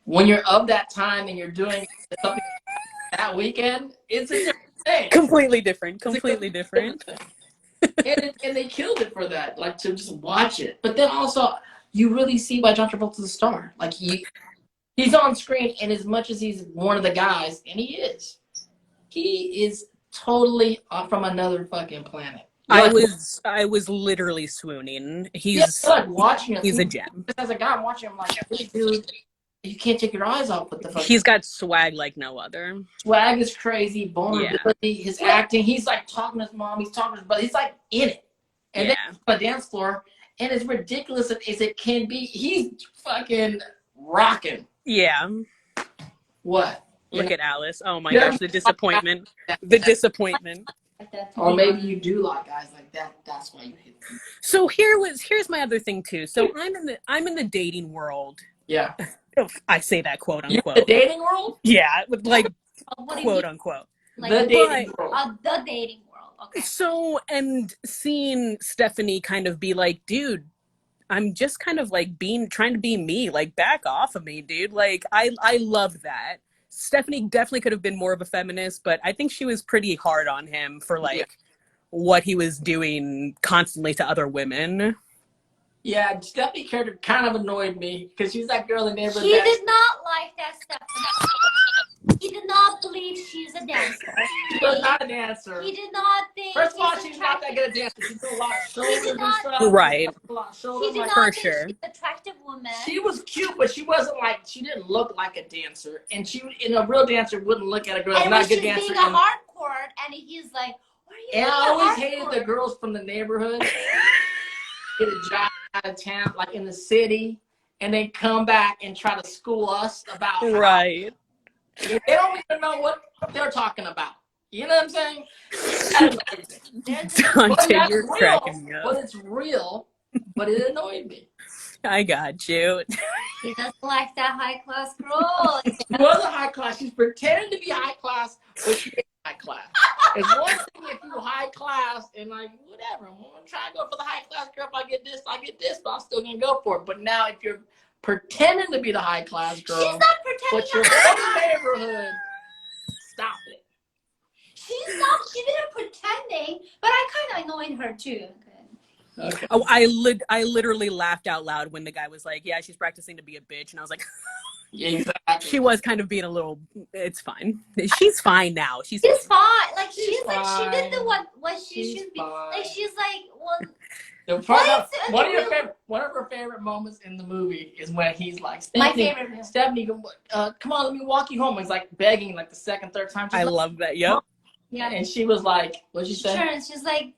[SPEAKER 2] When you're of that time and you're doing something that weekend, it's a different thing.
[SPEAKER 8] Completely different.
[SPEAKER 2] And they killed it for that, like to just watch it. But then also you really see why John Travolta's a star. Like he's on screen, and as much as he's one of the guys, and he is totally from another fucking planet.
[SPEAKER 8] I was literally swooning. He's
[SPEAKER 2] like watching him.
[SPEAKER 8] He's a gem.
[SPEAKER 2] As a guy, I'm watching him like, this dude You can't take your eyes off what the fuck.
[SPEAKER 8] He's got swag like no other.
[SPEAKER 2] Swag is crazy. Vulnerability, his acting. He's like talking to his mom. He's talking to his brother. He's like in it. And then he's on the dance floor, and as ridiculous as it can be, he's fucking rocking.
[SPEAKER 8] Yeah.
[SPEAKER 2] What?
[SPEAKER 8] Look at Alice. Oh my gosh, the disappointment. The disappointment.
[SPEAKER 2] Or maybe you do like guys like that. That's why you hate them.
[SPEAKER 8] So here's my other thing too. So I'm in the dating world.
[SPEAKER 2] Yeah.
[SPEAKER 8] I say that quote
[SPEAKER 2] You
[SPEAKER 8] unquote.
[SPEAKER 2] in the dating world?
[SPEAKER 8] Yeah, with like
[SPEAKER 1] What
[SPEAKER 8] quote unquote.
[SPEAKER 1] Like
[SPEAKER 2] the dating world.
[SPEAKER 1] The dating world. Okay.
[SPEAKER 8] So, and seeing Stephanie kind of be like, dude, I'm just kind of like trying to be me, like back off of me, dude. Like I love that. Stephanie definitely could have been more of a feminist, but I think she was pretty hard on him for like what he was doing constantly to other women.
[SPEAKER 2] Yeah, Stephanie character kind of annoyed me because she's that girl in the neighborhood.
[SPEAKER 1] He did not like that Stephanie. He did not believe she's a dancer.
[SPEAKER 2] She was not a dancer.
[SPEAKER 1] He did not think.
[SPEAKER 2] First of all, she's not that good at dancing. She did a lot of shoulders and stuff.
[SPEAKER 8] Right.
[SPEAKER 2] A lot of
[SPEAKER 1] He
[SPEAKER 2] shoulders,
[SPEAKER 1] did
[SPEAKER 2] like,
[SPEAKER 1] not
[SPEAKER 8] For
[SPEAKER 1] think
[SPEAKER 8] sure.
[SPEAKER 1] she's an attractive woman.
[SPEAKER 2] she was cute, but she didn't look like a dancer. And a real dancer wouldn't look at a girl who's
[SPEAKER 1] And
[SPEAKER 2] not
[SPEAKER 1] when
[SPEAKER 2] a good
[SPEAKER 1] she's
[SPEAKER 2] dancer.
[SPEAKER 1] being a hardcore, and he's like, "What are you
[SPEAKER 2] And
[SPEAKER 1] doing?"
[SPEAKER 2] I always hated the girls from the neighborhood get a job out of town, like in the city, and they come back and try to school us about how
[SPEAKER 8] Right.
[SPEAKER 2] they don't even know what they're talking about. You know what I'm saying?
[SPEAKER 8] Dante, you're cracking me
[SPEAKER 2] But
[SPEAKER 8] up.
[SPEAKER 2] it's real, but it annoyed me.
[SPEAKER 8] I got you.
[SPEAKER 1] He doesn't like that high class girl.
[SPEAKER 2] She wasn't high class. She's pretending to be high class, but she ain't high class. It's one thing if you high class and like whatever. I'm gonna try to go for the high class girl. If I get this, but I'm still gonna go for it. But now if you're pretending to be the high class girl,
[SPEAKER 1] She's not pretending.
[SPEAKER 2] but you're from the neighborhood, stop it.
[SPEAKER 1] She's not even pretending, but I kind of annoyed her too.
[SPEAKER 2] Okay.
[SPEAKER 8] Oh, I literally laughed out loud when the guy was like, "Yeah, she's practicing to be a bitch," and I was like,
[SPEAKER 2] Yeah, exactly.
[SPEAKER 8] "She was kind of being a little. It's fine. She's fine now. She's
[SPEAKER 1] fine. Like she's like she did
[SPEAKER 2] fine.
[SPEAKER 1] what she should be.
[SPEAKER 2] Fine.
[SPEAKER 1] Like she's like, well,
[SPEAKER 2] One of her favorite moments in the movie is when he's like,
[SPEAKER 1] my
[SPEAKER 2] Stephanie,
[SPEAKER 1] favorite.
[SPEAKER 2] Stephanie, come on, let me walk you home. He's like begging like the second, third time. She's
[SPEAKER 8] I
[SPEAKER 2] like,
[SPEAKER 8] love that. Yep.
[SPEAKER 1] Yeah.
[SPEAKER 2] and she was like, what'd you
[SPEAKER 1] She
[SPEAKER 2] say?
[SPEAKER 1] turns. She's like,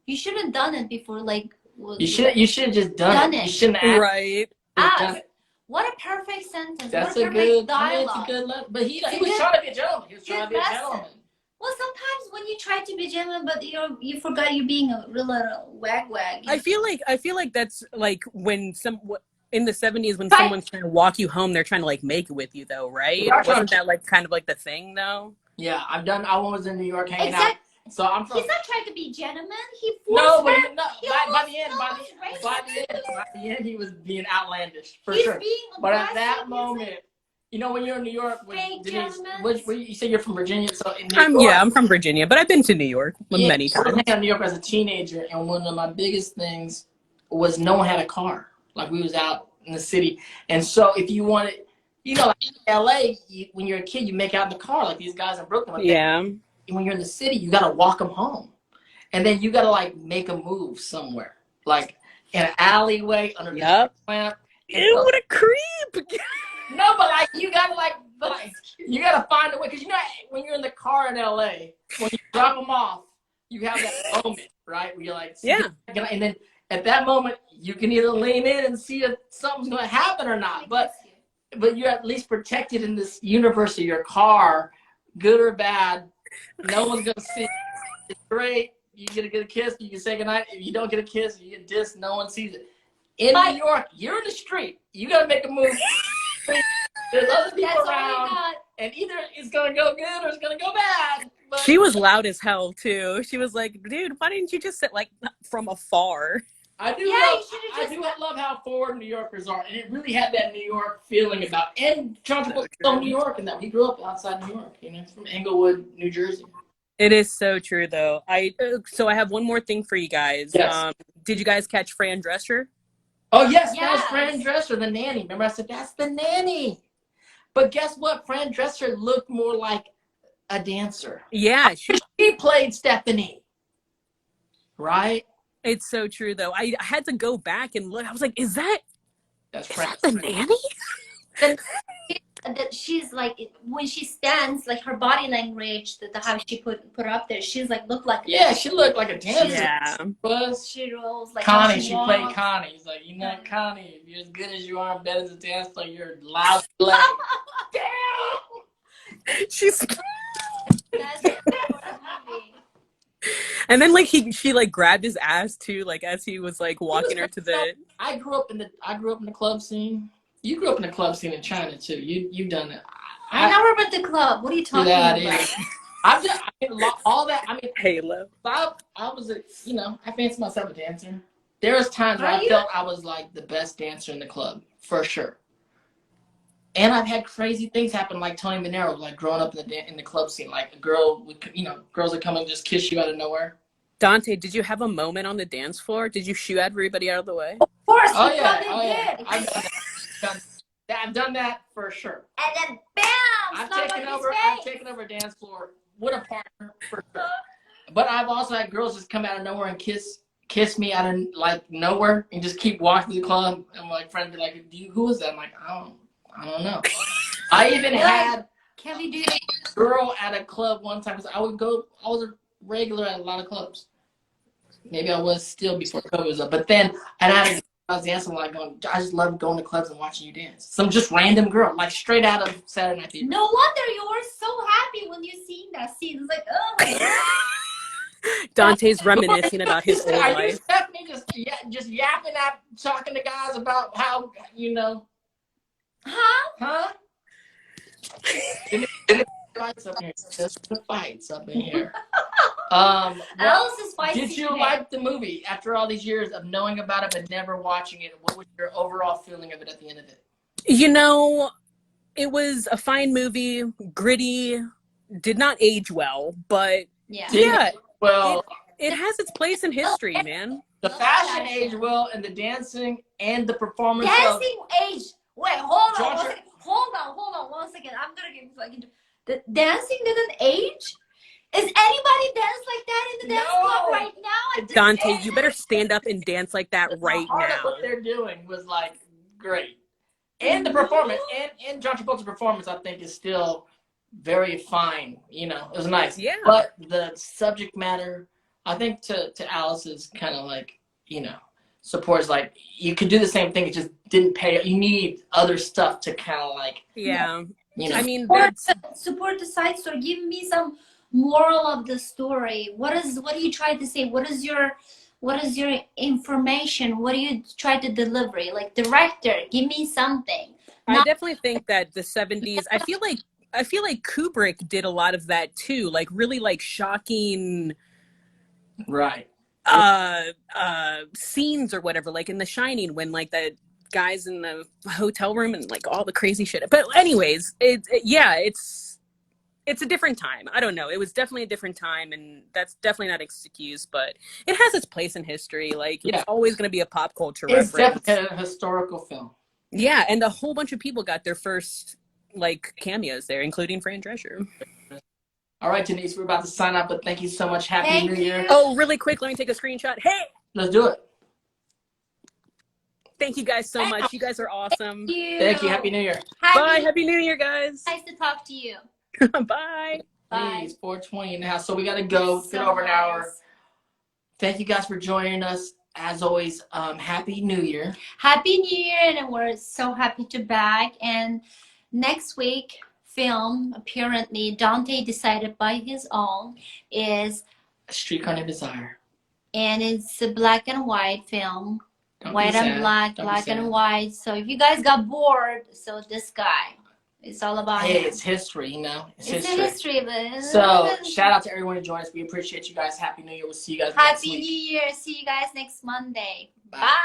[SPEAKER 1] you should have done it before. Like,
[SPEAKER 2] You should have just done it. You shouldn't have
[SPEAKER 8] Right.
[SPEAKER 2] done it.
[SPEAKER 1] What a perfect sentence.
[SPEAKER 2] That's
[SPEAKER 1] what
[SPEAKER 2] a
[SPEAKER 1] a perfect
[SPEAKER 2] good,
[SPEAKER 1] dialogue.
[SPEAKER 2] it's a good level. But he
[SPEAKER 1] It's a
[SPEAKER 2] was
[SPEAKER 1] good-
[SPEAKER 2] trying to be a gentleman. He was trying to be a
[SPEAKER 1] good
[SPEAKER 2] gentleman.
[SPEAKER 1] lesson. Well, sometimes when you try to be gentleman, but you forgot you're being a real little wag.
[SPEAKER 8] I feel like that's like when in the 70s when
[SPEAKER 1] Right.
[SPEAKER 8] someone's trying to walk you home, they're trying to like make it with you though, right?
[SPEAKER 2] Yeah,
[SPEAKER 8] Wasn't that like kind of like the thing though?
[SPEAKER 2] Yeah, I was in New York hanging out.
[SPEAKER 1] Exactly.
[SPEAKER 2] So I'm from.
[SPEAKER 1] He's not trying to be gentleman. He
[SPEAKER 2] No,
[SPEAKER 1] forced
[SPEAKER 2] but
[SPEAKER 1] her.
[SPEAKER 2] by the end, he was being outlandish for
[SPEAKER 1] He's
[SPEAKER 2] sure.
[SPEAKER 1] being
[SPEAKER 2] But at
[SPEAKER 1] aggressive.
[SPEAKER 2] that
[SPEAKER 1] He's
[SPEAKER 2] moment,
[SPEAKER 1] like,
[SPEAKER 2] you know, when you're in New York,
[SPEAKER 1] Fake
[SPEAKER 2] Denise,
[SPEAKER 1] gentlemen.
[SPEAKER 2] you say you're from Virginia, so in New York,
[SPEAKER 8] Yeah, I'm from Virginia, but I've been to New York many
[SPEAKER 2] I was
[SPEAKER 8] times.
[SPEAKER 2] hanging out in New York as a teenager, and one of my biggest things was no one had a car. Like we was out in the city, and so if you wanted, you know, like in LA, when you're a kid, you make out in the car like these guys in Brooklyn. Like
[SPEAKER 8] Yeah.
[SPEAKER 2] when you're in the city, you gotta walk them home, and then you gotta like make a move somewhere, like in an alleyway under the lamp.
[SPEAKER 8] Ew, what a creep!
[SPEAKER 2] No, but like you gotta you gotta find a way, because you know when you're in the car in LA, when you drop them off, you have that moment, right? Where you're like,
[SPEAKER 8] Yeah.
[SPEAKER 2] and then at that moment you can either lean in and see if something's gonna happen or not, but you're at least protected in this universe of your car, good or bad. No one's gonna see. It's great. You get a kiss, you can say goodnight. If you don't get a kiss, you get dissed. No one sees it. In New York, you're in the street. You gotta make a move. There's other people
[SPEAKER 1] That's all you
[SPEAKER 2] around,
[SPEAKER 1] got.
[SPEAKER 2] and either it's gonna go good or it's gonna go bad. But
[SPEAKER 8] She was loud as hell too. She was like, "Dude, why didn't you just sit like from afar?"
[SPEAKER 2] I do
[SPEAKER 1] Yeah,
[SPEAKER 2] love,
[SPEAKER 1] you should've
[SPEAKER 2] I
[SPEAKER 1] just-
[SPEAKER 2] do love how forward New Yorkers are, and it really had that New York feeling about. And John Travolta from New York, and that he grew up outside New York, you know, from Englewood, New Jersey.
[SPEAKER 8] It is so true though. So I have one more thing for you guys.
[SPEAKER 2] Yes.
[SPEAKER 8] Did you guys catch Fran Drescher?
[SPEAKER 2] Oh yes, that was
[SPEAKER 1] Yes.
[SPEAKER 2] Fran Drescher, the nanny. Remember, I said that's the nanny. But guess what? Fran Drescher looked more like a dancer.
[SPEAKER 8] Yeah,
[SPEAKER 2] She played Stephanie, right?
[SPEAKER 8] it's so true though. I had to go back and look. I was like, "Is that
[SPEAKER 2] That's Fran.
[SPEAKER 8] the nanny?"
[SPEAKER 1] that she's like when she stands, like her body language, the how she put up there, she's like looked like
[SPEAKER 2] she looked like a dancer.
[SPEAKER 8] Yeah.
[SPEAKER 1] She rolls like
[SPEAKER 2] Connie.
[SPEAKER 1] she
[SPEAKER 2] played Connie. He's like, you know, Connie, if you're as good as you are in bed as a dancer, you're loud. Damn.
[SPEAKER 8] She's.
[SPEAKER 1] That's the movie.
[SPEAKER 8] And then like she like grabbed his ass too, like as he was like walking her to the.
[SPEAKER 2] I grew up in the club scene. You grew up in the club scene in China too. You've done it.
[SPEAKER 1] I never been to the club. What are you talking about?
[SPEAKER 2] I've done all that. I mean,
[SPEAKER 8] Halo.
[SPEAKER 2] I was I fancy myself a dancer. There was times where I felt I was like the best dancer in the club for sure. And I've had crazy things happen, like Tony Manero, like growing up in the club scene. Like a girl would, girls would come and just kiss you out of nowhere.
[SPEAKER 8] Dante, did you have a moment on the dance floor? Did you shoo everybody out of the way?
[SPEAKER 1] Of course,
[SPEAKER 2] oh yeah. I've done that for sure.
[SPEAKER 1] And then bam!
[SPEAKER 2] I've taken over dance floor with a partner for sure. But I've also had girls just come out of nowhere and kiss me out of like nowhere and just keep walking to the club. And my friend be like, who is that? I'm like, I don't know. I even had a girl at a club one time. I was a regular at a lot of clubs. Maybe I was still before COVID was up. But then, I was dancing like I just love going to clubs and watching you dance. Some just random girl, like straight out of Saturday Night Fever.
[SPEAKER 1] No wonder you were so happy when you seen that scene. It's like, oh my God.
[SPEAKER 8] Dante's reminiscing about his old life.
[SPEAKER 2] Are you Stephanie just yapping at talking to guys about how Huh? Fights up here. There's the fights up in here. Did you like the movie after all these years of knowing about it but never watching it? What was your overall feeling of it at the end of it?
[SPEAKER 8] It was a fine movie, gritty, did not age well, but
[SPEAKER 2] well,
[SPEAKER 8] it has its place in history, man.
[SPEAKER 2] The fashion aged well, and the dancing and the performance.
[SPEAKER 1] Dancing aged. Wait, hold on 1 second. I'm gonna give fucking. The dancing didn't age. Is anybody dance like that in the dance club right now?
[SPEAKER 8] Dante, you better stand up and dance like that right now.
[SPEAKER 2] What they're doing was like great, and the performance and John Travolta's performance, I think, is still very fine. It was nice.
[SPEAKER 8] Yeah.
[SPEAKER 2] But the subject matter, I think, to Alice's kind of like supports, like you could do the same thing. It just didn't pay. You need other stuff to kind of like.
[SPEAKER 8] Yeah. I mean,
[SPEAKER 1] support the side story. Give me some moral of the story. What are you trying to say? What is your information? What do you try to deliver? Like director, give me something.
[SPEAKER 8] I definitely think that the 70s, I feel like Kubrick did a lot of that too, like really like shocking
[SPEAKER 2] right
[SPEAKER 8] scenes or whatever, like in The Shining when like the guys in the hotel room and like all the crazy shit. But anyways, it's a different time. I don't know. It was definitely a different time, and that's definitely not an excuse, but it has its place in history. Like it's always going to be a pop culture reference.
[SPEAKER 2] It's definitely a historical film.
[SPEAKER 8] Yeah, and a whole bunch of people got their first like cameos there, including Fran Drescher.
[SPEAKER 2] All right, Denise, we're about to sign up, but thank you so much. Happy New Year.
[SPEAKER 8] Oh, really quick, let me take a screenshot. Hey!
[SPEAKER 2] Let's do it.
[SPEAKER 8] Thank you guys so much. You guys are awesome.
[SPEAKER 2] Thank you. Happy New Year.
[SPEAKER 8] Bye. Happy New Year, guys.
[SPEAKER 1] Nice to talk to you.
[SPEAKER 8] Bye.
[SPEAKER 2] It's 4:20 now, so we got to go. It's been over an hour. Thank you guys for joining us. As always, Happy New Year.
[SPEAKER 1] Happy New Year, and we're so happy to be back. And next week, film, apparently, Dante decided by his own, is
[SPEAKER 2] A Streetcar Named Desire.
[SPEAKER 1] And it's a black and white film.
[SPEAKER 2] Don't
[SPEAKER 1] White and black, black and white. So if you guys got bored, so this guy, it's all about him.
[SPEAKER 2] It's history,
[SPEAKER 1] It's history. But
[SPEAKER 2] so shout out to everyone who joined us. We appreciate you guys. Happy New Year. We'll see you guys next week.
[SPEAKER 1] Happy New Year. See you guys next Monday. Bye.